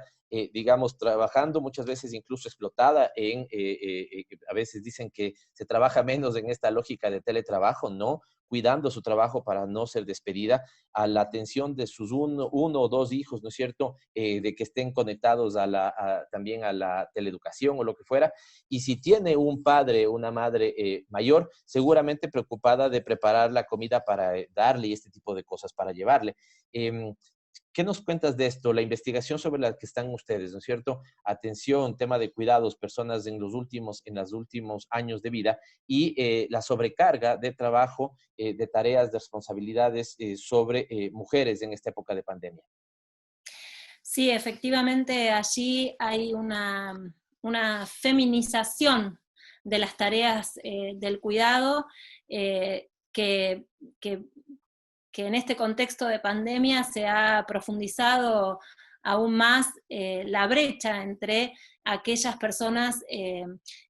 digamos, trabajando muchas veces incluso explotada a veces dicen que se trabaja menos en esta lógica de teletrabajo, ¿no? Cuidando su trabajo para no ser despedida, a la atención de sus uno o dos hijos, ¿no es cierto?, de que estén conectados también a la teleeducación o lo que fuera. Y si tiene un padre o una madre mayor, seguramente preocupada de preparar la comida para darle y este tipo de cosas para llevarle. ¿Qué nos cuentas de esto? La investigación sobre la que están ustedes, ¿no es cierto? Atención, tema de cuidados, personas en los últimos años de vida y la sobrecarga de trabajo, de tareas, de responsabilidades sobre mujeres en esta época de pandemia. Sí, efectivamente allí hay una feminización de las tareas del cuidado que en este contexto de pandemia se ha profundizado aún más la brecha entre aquellas personas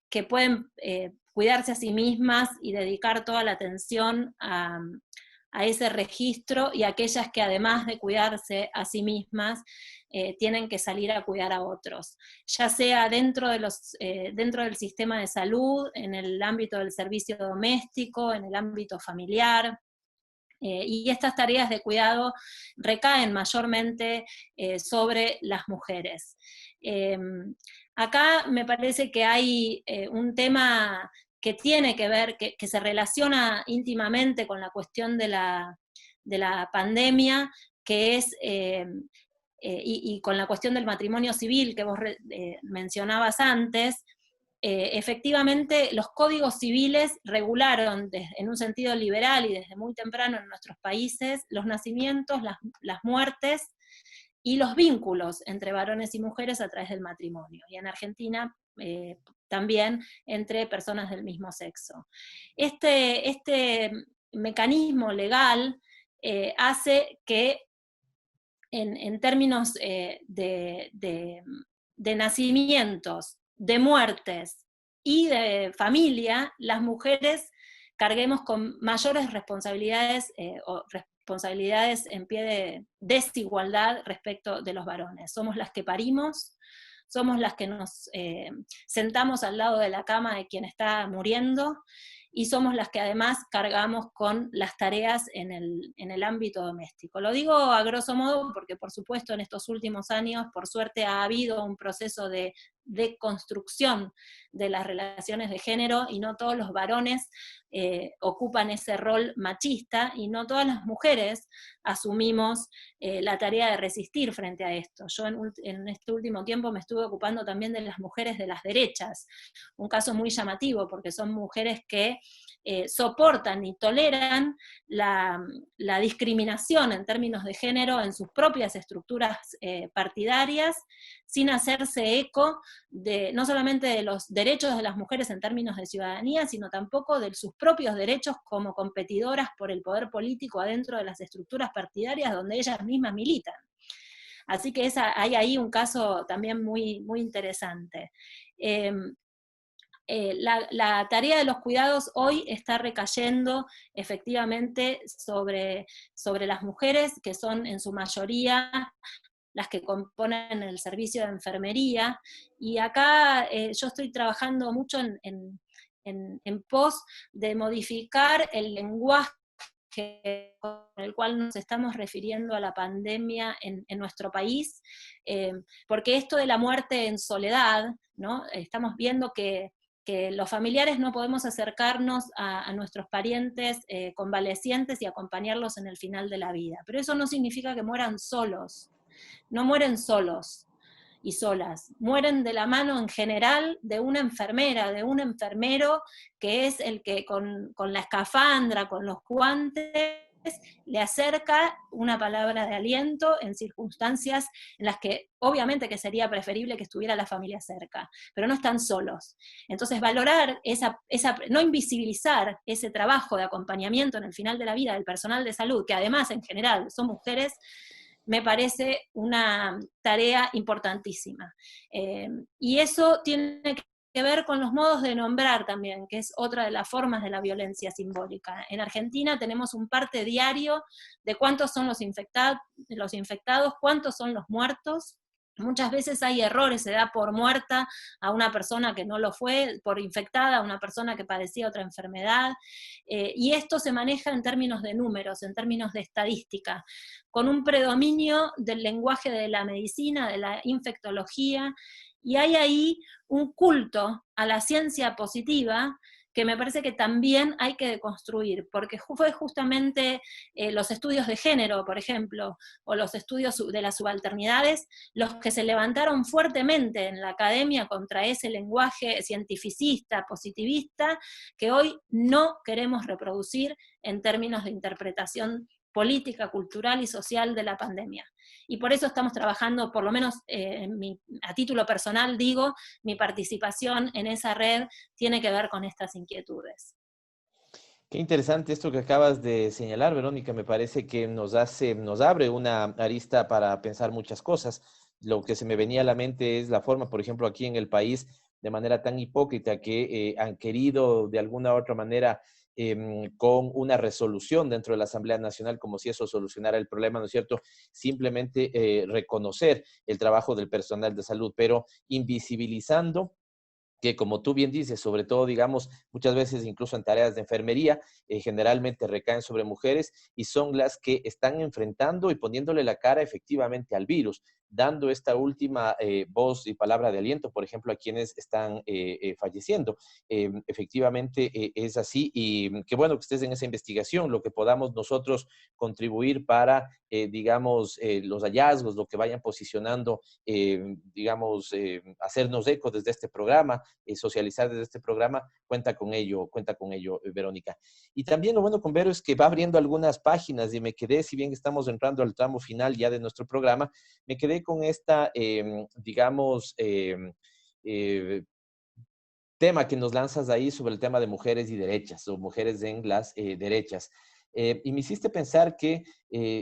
que pueden cuidarse a sí mismas y dedicar toda la atención a ese registro, y aquellas que además de cuidarse a sí mismas, tienen que salir a cuidar a otros, ya sea dentro del sistema de salud, en el ámbito del servicio doméstico, en el ámbito familiar. Y estas tareas de cuidado recaen mayormente sobre las mujeres. Acá me parece que hay un tema que tiene que ver, que se relaciona íntimamente con la cuestión de la pandemia, que es, y con la cuestión del matrimonio civil que vos mencionabas antes. Efectivamente, los códigos civiles regularon en un sentido liberal y desde muy temprano en nuestros países los nacimientos, las muertes y los vínculos entre varones y mujeres a través del matrimonio. Y en Argentina también entre personas del mismo sexo. Este mecanismo legal hace que en términos de nacimientos, de muertes y de familia, las mujeres carguemos con mayores responsabilidades o responsabilidades en pie de desigualdad respecto de los varones. Somos las que parimos, somos las que nos sentamos al lado de la cama de quien está muriendo, y somos las que además cargamos con las tareas en el ámbito doméstico. Lo digo a grosso modo porque, por supuesto, en estos últimos años, por suerte, ha habido un proceso de construcción de las relaciones de género, y no todos los varones ocupan ese rol machista, y no todas las mujeres asumimos la tarea de resistir frente a esto. Yo en este último tiempo me estuve ocupando también de las mujeres de las derechas, un caso muy llamativo, porque son mujeres que soportan y toleran la discriminación en términos de género en sus propias estructuras partidarias, sin hacerse eco no solamente de los derechos de las mujeres en términos de ciudadanía, sino tampoco de sus propios derechos como competidoras por el poder político adentro de las estructuras partidarias donde ellas mismas militan. Así que hay ahí un caso también muy, muy interesante. La tarea de los cuidados hoy está recayendo efectivamente sobre las mujeres, que son en su mayoría las que componen el servicio de enfermería, y acá yo estoy trabajando mucho en pos de modificar el lenguaje con el cual nos estamos refiriendo a la pandemia en nuestro país, porque esto de la muerte en soledad, ¿no? Estamos viendo que los familiares no podemos acercarnos a nuestros parientes convalecientes y acompañarlos en el final de la vida, pero eso no significa que mueran solos, no mueren solos y solas, mueren de la mano en general de una enfermera, de un enfermero, que es el que con la escafandra, con los guantes, le acerca una palabra de aliento en circunstancias en las que obviamente que sería preferible que estuviera la familia cerca, pero no están solos. Entonces valorar no invisibilizar ese trabajo de acompañamiento en el final de la vida del personal de salud, que además en general son mujeres, me parece una tarea importantísima. Y eso tiene que ver con los modos de nombrar también, que es otra de las formas de la violencia simbólica. En Argentina tenemos un parte diario de cuántos son los infectados, cuántos son los muertos. Muchas veces hay errores, se da por muerta a una persona que no lo fue, por infectada a una persona que padecía otra enfermedad, y esto se maneja en términos de números, en términos de estadística, con un predominio del lenguaje de la medicina, de la infectología, y hay ahí un culto a la ciencia positiva que me parece que también hay que deconstruir, porque fue justamente los estudios de género, por ejemplo, o los estudios de las subalternidades, los que se levantaron fuertemente en la academia contra ese lenguaje cientificista, positivista, que hoy no queremos reproducir en términos de interpretación política, cultural y social de la pandemia. Y por eso estamos trabajando, por lo menos a título personal digo, mi participación en esa red tiene que ver con estas inquietudes. Qué interesante esto que acabas de señalar, Verónica. Me parece que nos abre una arista para pensar muchas cosas. Lo que se me venía a la mente es la forma, por ejemplo, aquí en el país, de manera tan hipócrita que han querido de alguna u otra manera con una resolución dentro de la Asamblea Nacional, como si eso solucionara el problema, ¿no es cierto? Simplemente reconocer el trabajo del personal de salud, pero invisibilizando que, como tú bien dices, sobre todo, digamos, muchas veces incluso en tareas de enfermería, generalmente recaen sobre mujeres y son las que están enfrentando y poniéndole la cara efectivamente al virus, dando esta última voz y palabra de aliento, por ejemplo, a quienes están falleciendo. Efectivamente es así, y qué bueno que estés en esa investigación, lo que podamos nosotros contribuir para, digamos, los hallazgos, lo que vayan posicionando, digamos, hacernos eco desde este programa, socializar desde este programa, cuenta con ello, Verónica. Y también lo bueno con Vero es que va abriendo algunas páginas y me quedé, si bien estamos entrando al tramo final ya de nuestro programa, me quedé con esta, digamos, tema que nos lanzas ahí sobre el tema de mujeres y derechas, o mujeres en las derechas. Y me hiciste pensar que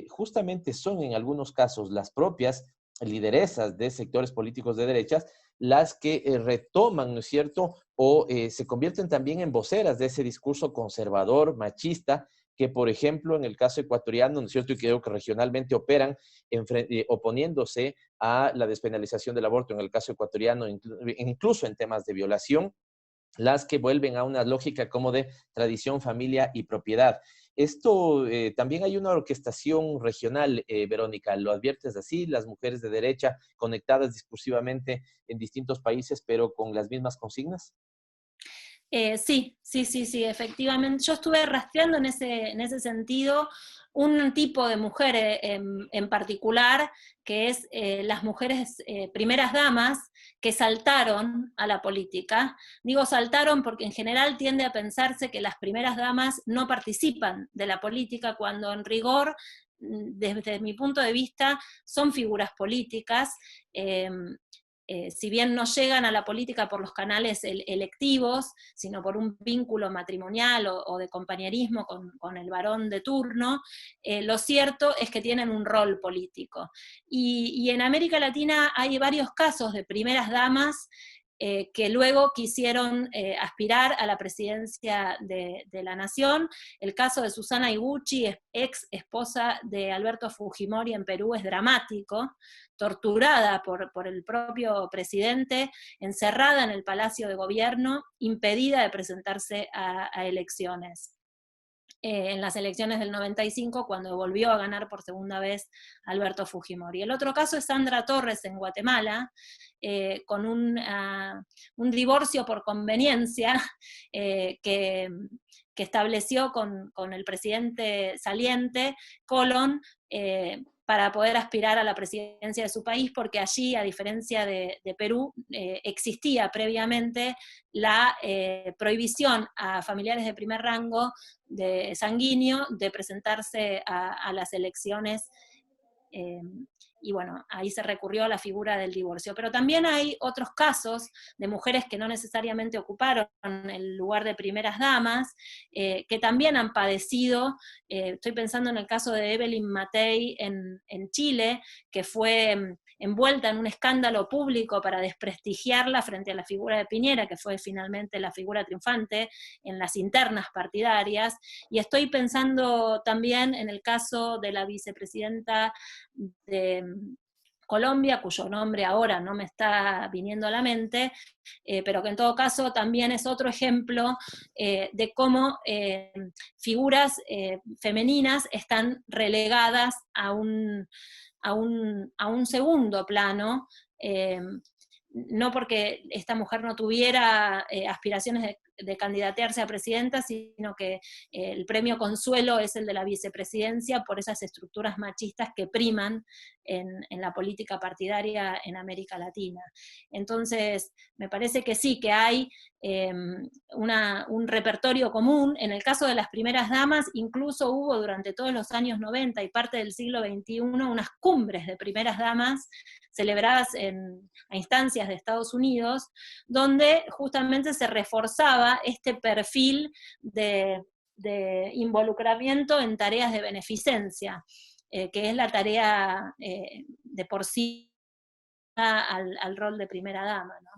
justamente son en algunos casos las propias lideresas de sectores políticos de derechas las que retoman, ¿no es cierto?, o se convierten también en voceras de ese discurso conservador, machista, que, por ejemplo, en el caso ecuatoriano, ¿no es cierto?, y creo que regionalmente operan oponiéndose a la despenalización del aborto en el caso ecuatoriano, incluso en temas de violación, las que vuelven a una lógica como de tradición, familia y propiedad. Esto también hay una orquestación regional, Verónica, ¿lo adviertes así? Las mujeres de derecha conectadas discursivamente en distintos países, pero con las mismas consignas. Sí, efectivamente. Yo estuve rastreando en ese sentido un tipo de mujer en particular, que es las mujeres primeras damas que saltaron a la política. Digo saltaron porque en general tiende a pensarse que las primeras damas no participan de la política, cuando en rigor, desde mi punto de vista, son figuras políticas. Si bien no llegan a la política por los canales electivos, sino por un vínculo matrimonial o de compañerismo con el varón de turno, lo cierto es que tienen un rol político. Y en América Latina hay varios casos de primeras damas que luego quisieron aspirar a la presidencia de la nación. El caso de Susana Higuchi, ex esposa de Alberto Fujimori en Perú, es dramático, torturada por el propio presidente, encerrada en el Palacio de Gobierno, impedida de presentarse a elecciones. en las elecciones del 95, cuando volvió a ganar por segunda vez Alberto Fujimori. El otro caso es Sandra Torres en Guatemala, con un divorcio por conveniencia que estableció con el presidente saliente, Colón, para poder aspirar a la presidencia de su país, porque allí, a diferencia de Perú, existía previamente la prohibición a familiares de primer rango de sanguíneo de presentarse a las elecciones, y bueno, ahí se recurrió a la figura del divorcio. Pero también hay otros casos de mujeres que no necesariamente ocuparon el lugar de primeras damas, que también han padecido, estoy pensando en el caso de Evelyn Matei en Chile, que fue envuelta en un escándalo público para desprestigiarla frente a la figura de Piñera, que fue finalmente la figura triunfante en las internas partidarias, y estoy pensando también en el caso de la vicepresidenta de Colombia, cuyo nombre ahora no me está viniendo a la mente, pero que en todo caso también es otro ejemplo de cómo figuras femeninas están relegadas a un segundo plano, no porque esta mujer no tuviera aspiraciones de candidatearse a presidenta, sino que el premio consuelo es el de la vicepresidencia por esas estructuras machistas que priman en la política partidaria en América Latina. Entonces, me parece que sí, que hay un repertorio común. En el caso de las primeras damas, incluso hubo durante todos los años 90 y parte del siglo XXI unas cumbres de primeras damas celebradas a instancias de Estados Unidos, donde justamente se reforzaba este perfil de involucramiento en tareas de beneficencia, que es la tarea de por sí al rol de primera dama, ¿no?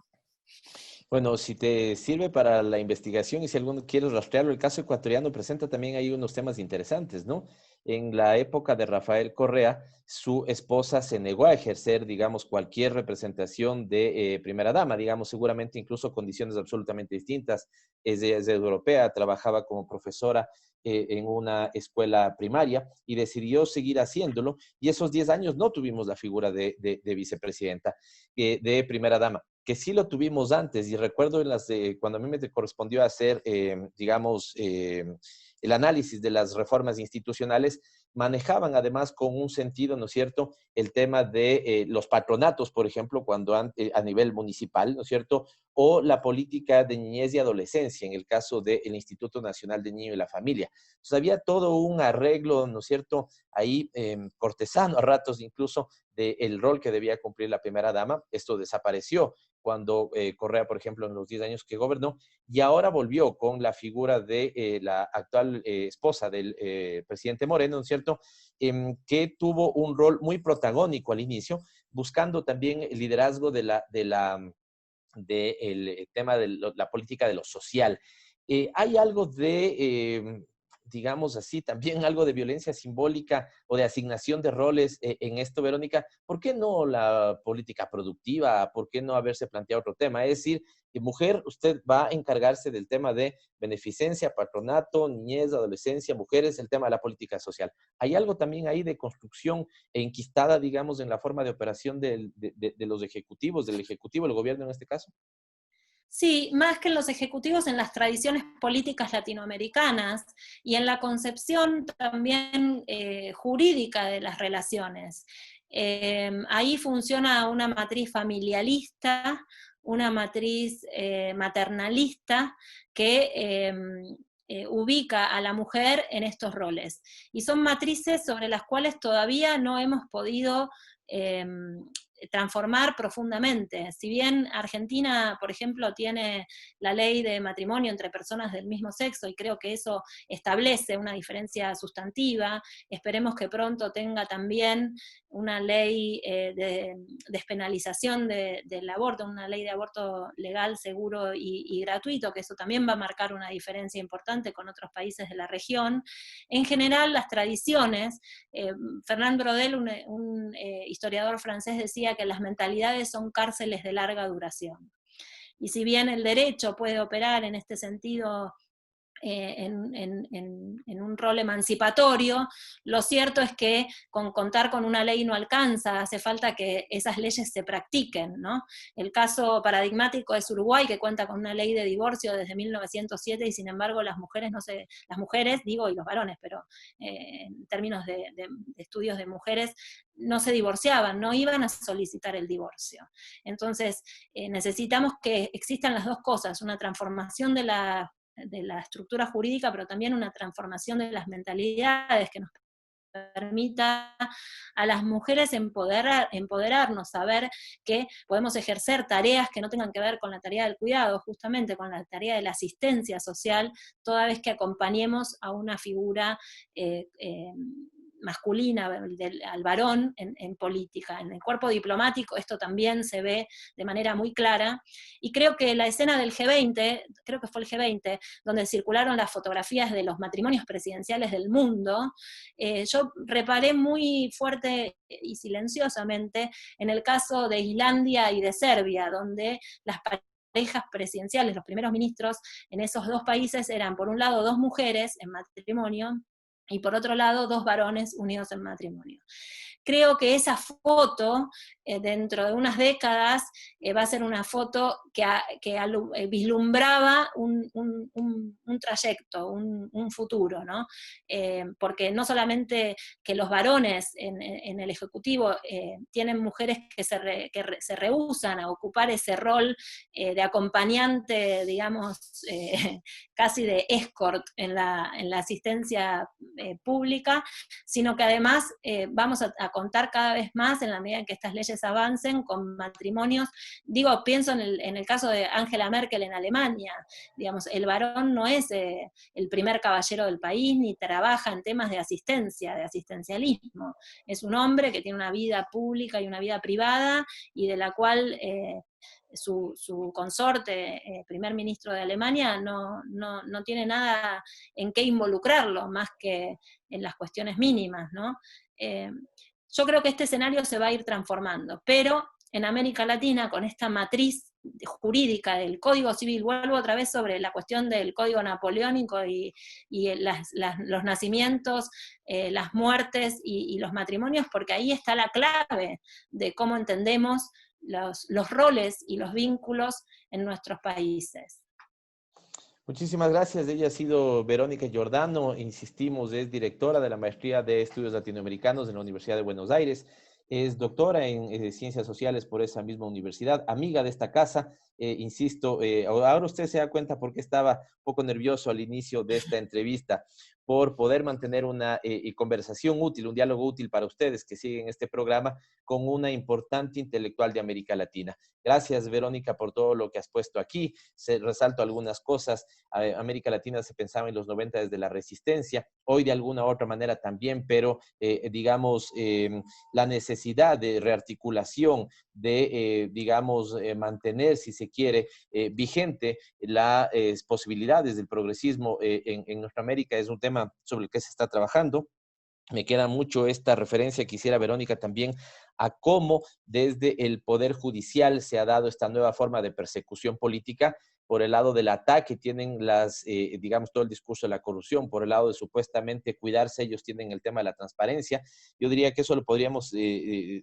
Bueno, si te sirve para la investigación y si alguno quiere rastrearlo, el caso ecuatoriano presenta también ahí unos temas interesantes, ¿no? En la época de Rafael Correa, su esposa se negó a ejercer, digamos, cualquier representación de primera dama, digamos, seguramente incluso condiciones absolutamente distintas. Es europea, trabajaba como profesora en una escuela primaria y decidió seguir haciéndolo, y esos 10 años no tuvimos la figura de vicepresidenta, de primera dama, que sí lo tuvimos antes, y recuerdo cuando a mí me correspondió hacer, digamos, el análisis de las reformas institucionales, manejaban además con un sentido, ¿no es cierto?, el tema de los patronatos, por ejemplo, cuando a nivel municipal, ¿no es cierto?, o la política de niñez y adolescencia, en el caso del Instituto Nacional del Niño y la Familia. Entonces había todo un arreglo, ¿no es cierto?, ahí cortesano a ratos incluso, del rol que debía cumplir la primera dama. Esto desapareció cuando Correa, por ejemplo, en los 10 años que gobernó, y ahora volvió con la figura de la actual esposa del presidente Moreno, ¿no es cierto?, que tuvo un rol muy protagónico al inicio, buscando también el liderazgo del tema de la política de lo social. Hay algo de, digamos así, también algo de violencia simbólica o de asignación de roles en esto, Verónica. ¿Por qué no la política productiva? ¿Por qué no haberse planteado otro tema? Es decir, mujer, usted va a encargarse del tema de beneficencia, patronato, niñez, adolescencia, mujeres, el tema de la política social. ¿Hay algo también ahí de construcción enquistada, digamos, en la forma de operación de los ejecutivos, del ejecutivo, el gobierno en este caso? Sí, más que en los ejecutivos, en las tradiciones políticas latinoamericanas y en la concepción también jurídica de las relaciones. Ahí funciona una matriz familialista, una matriz maternalista que ubica a la mujer en estos roles. Y son matrices sobre las cuales todavía no hemos podido transformar profundamente. Si bien Argentina, por ejemplo, tiene la ley de matrimonio entre personas del mismo sexo, y creo que eso establece una diferencia sustantiva, esperemos que pronto tenga también una ley de despenalización del aborto, una ley de aborto legal, seguro y gratuito, que eso también va a marcar una diferencia importante con otros países de la región. En general, las tradiciones, Fernand Braudel, un historiador francés, decía que las mentalidades son cárceles de larga duración. Y si bien el derecho puede operar en este sentido en un rol emancipatorio. Lo cierto es que con contar con una ley no alcanza, hace falta que esas leyes se practiquen, ¿no? El caso paradigmático es Uruguay, que cuenta con una ley de divorcio desde 1907 y sin embargo las mujeres, digo, y los varones, pero en términos de estudios de mujeres, no se divorciaban, no iban a solicitar el divorcio. Entonces, necesitamos que existan las dos cosas, una transformación de la estructura jurídica, pero también una transformación de las mentalidades que nos permita a las mujeres empoderarnos, saber que podemos ejercer tareas que no tengan que ver con la tarea del cuidado, justamente con la tarea de la asistencia social, toda vez que acompañemos a una figura masculina, al varón en política. En el cuerpo diplomático esto también se ve de manera muy clara, y creo que la escena del G20, creo que fue el G20, donde circularon las fotografías de los matrimonios presidenciales del mundo, yo reparé muy fuerte y silenciosamente en el caso de Islandia y de Serbia, donde las parejas presidenciales, los primeros ministros en esos dos países eran, por un lado, dos mujeres en matrimonio, y por otro lado, dos varones unidos en matrimonio. Creo que esa foto, dentro de unas décadas, va a ser una foto que vislumbraba un trayecto, un futuro, ¿no? Porque no solamente que los varones en el Ejecutivo tienen mujeres que se rehúsan a ocupar ese rol de acompañante, digamos, casi de escort en la asistencia pública, sino que además vamos a contar cada vez más, en la medida en que estas leyes avancen, con matrimonios. Pienso en el caso de Angela Merkel en Alemania, digamos, el varón no es el primer caballero del país, ni trabaja en temas de asistencia, de asistencialismo. Es un hombre que tiene una vida pública y una vida privada, y de la cual su consorte, primer ministro de Alemania, no tiene nada en qué involucrarlo, más que en las cuestiones mínimas, ¿no? Yo creo que este escenario se va a ir transformando, pero en América Latina, con esta matriz jurídica del Código Civil, vuelvo otra vez sobre la cuestión del Código Napoleónico y los nacimientos, las muertes y los matrimonios, porque ahí está la clave de cómo entendemos los roles y los vínculos en nuestros países. Muchísimas gracias. Ella ha sido Verónica Giordano, insistimos, es directora de la Maestría de Estudios Latinoamericanos en la Universidad de Buenos Aires, es doctora en Ciencias Sociales por esa misma universidad, amiga de esta casa, insisto, ahora usted se da cuenta por qué estaba un poco nervioso al inicio de esta entrevista, por poder mantener una conversación útil, un diálogo útil para ustedes que siguen este programa con una importante intelectual de América Latina. Gracias, Verónica, por todo lo que has puesto aquí. Resalto algunas cosas. América Latina se pensaba en los 90 desde la resistencia, hoy de alguna u otra manera también, pero digamos, la necesidad de rearticulación, de, digamos, mantener, si se quiere, vigente las posibilidades del progresismo en nuestra América es un tema sobre el que se está trabajando. Me queda mucho esta referencia que hiciera Verónica también a cómo desde el Poder Judicial se ha dado esta nueva forma de persecución política por el lado del ataque, tienen digamos, todo el discurso de la corrupción, por el lado de supuestamente cuidarse, ellos tienen el tema de la transparencia. Yo diría que eso lo podríamos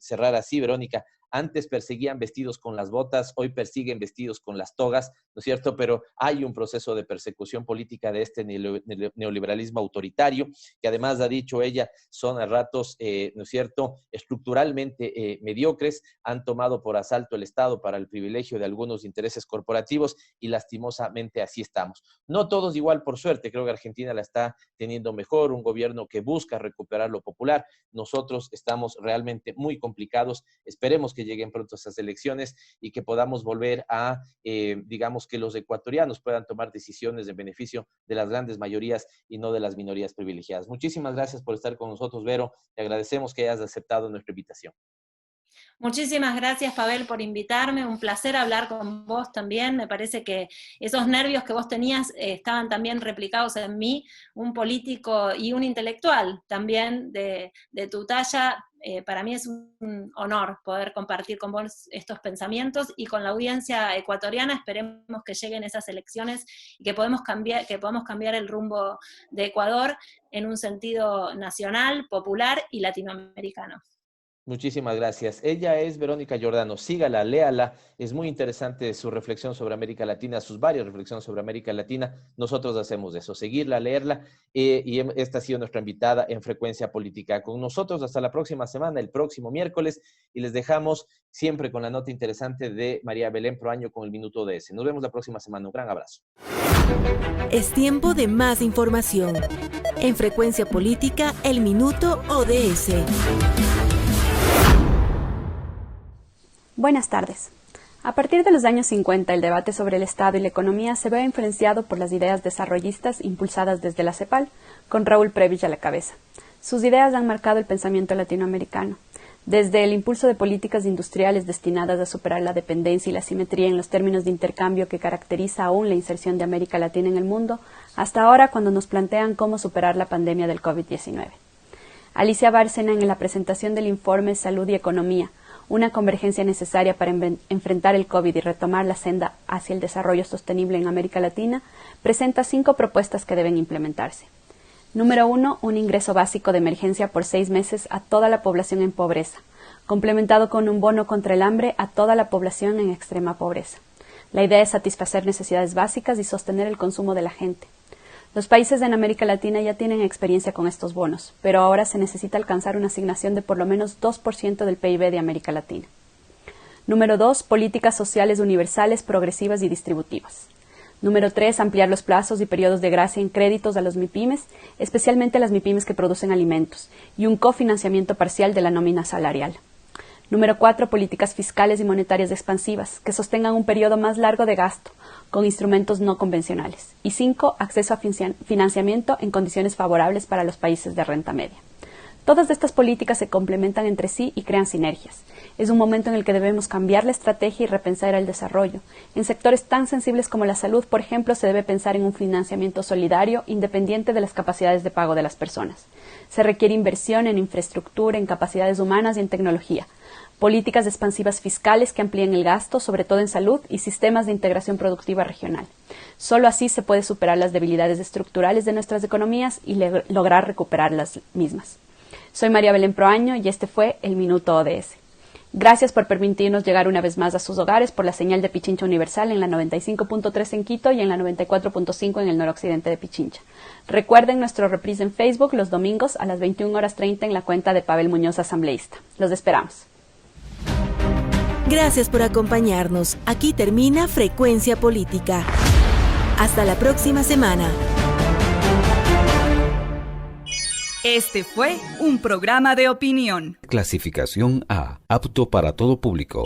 cerrar así, Verónica. Antes perseguían vestidos con las botas, hoy persiguen vestidos con las togas, ¿no es cierto? Pero hay un proceso de persecución política de este neoliberalismo autoritario, que además ha dicho ella, son a ratos, ¿no es cierto?, estructuralmente mediocres, han tomado por asalto el Estado para el privilegio de algunos intereses corporativos y lastimosamente así estamos. No todos igual, por suerte, creo que Argentina la está teniendo mejor, un gobierno que busca recuperar lo popular. Nosotros estamos realmente muy complicados, esperemos que lleguen pronto esas elecciones y que podamos volver a, digamos, que los ecuatorianos puedan tomar decisiones en beneficio de las grandes mayorías y no de las minorías privilegiadas. Muchísimas gracias por estar con nosotros, Vero. Te agradecemos que hayas aceptado nuestra invitación. Muchísimas gracias, Pavel, por invitarme. Un placer hablar con vos también. Me parece que esos nervios que vos tenías estaban también replicados en mí, un político y un intelectual también de tu talla. Para mí es un honor poder compartir con vos estos pensamientos y con la audiencia ecuatoriana. Esperemos que lleguen esas elecciones y que podamos cambiar el rumbo de Ecuador en un sentido nacional, popular y latinoamericano. Muchísimas gracias. Ella es Verónica Giordano. Sígala, léala. Es muy interesante su reflexión sobre América Latina, sus varias reflexiones sobre América Latina. Nosotros hacemos eso, seguirla, leerla. Y esta ha sido nuestra invitada en Frecuencia Política. Con nosotros hasta la próxima semana, el próximo miércoles. Y les dejamos siempre con la nota interesante de María Belén Proaño con el Minuto ODS. Nos vemos la próxima semana. Un gran abrazo. Es tiempo de más información. En Frecuencia Política, el Minuto ODS. Buenas tardes. A partir de los años 50, el debate sobre el Estado y la economía se ve influenciado por las ideas desarrollistas impulsadas desde la CEPAL, con Raúl Prebisch a la cabeza. Sus ideas han marcado el pensamiento latinoamericano, desde el impulso de políticas industriales destinadas a superar la dependencia y la asimetría en los términos de intercambio que caracteriza aún la inserción de América Latina en el mundo, hasta ahora cuando nos plantean cómo superar la pandemia del COVID-19. Alicia Bárcena, en la presentación del informe Salud y Economía, una convergencia necesaria para enfrentar el COVID y retomar la senda hacia el desarrollo sostenible en América Latina, presenta 5 propuestas que deben implementarse. Número 1, un ingreso básico de emergencia por 6 meses a toda la población en pobreza, complementado con un bono contra el hambre a toda la población en extrema pobreza. La idea es satisfacer necesidades básicas y sostener el consumo de la gente. Los países en América Latina ya tienen experiencia con estos bonos, pero ahora se necesita alcanzar una asignación de por lo menos 2% del PIB de América Latina. Número 2, políticas sociales universales, progresivas y distributivas. Número 3, ampliar los plazos y periodos de gracia en créditos a los MIPYMES, especialmente las MIPYMES que producen alimentos, y un cofinanciamiento parcial de la nómina salarial. Número 4, políticas fiscales y monetarias expansivas, que sostengan un periodo más largo de gasto, con instrumentos no convencionales. Y 5, acceso a financiamiento en condiciones favorables para los países de renta media. Todas estas políticas se complementan entre sí y crean sinergias. Es un momento en el que debemos cambiar la estrategia y repensar el desarrollo. En sectores tan sensibles como la salud, por ejemplo, se debe pensar en un financiamiento solidario independiente de las capacidades de pago de las personas. Se requiere inversión en infraestructura, en capacidades humanas y en tecnología. Políticas expansivas fiscales que amplíen el gasto, sobre todo en salud, y sistemas de integración productiva regional. Solo así se puede superar las debilidades estructurales de nuestras economías y lograr recuperar las mismas. Soy María Belén Proaño y este fue el Minuto ODS. Gracias por permitirnos llegar una vez más a sus hogares por la señal de Pichincha Universal en la 95.3 en Quito y en la 94.5 en el noroccidente de Pichincha. Recuerden nuestro reprise en Facebook los domingos a las 21:30 en la cuenta de Pavel Muñoz Asambleísta. Los esperamos. Gracias por acompañarnos. Aquí termina Frecuencia Política. Hasta la próxima semana. Este fue un programa de opinión. Clasificación A, apto para todo público.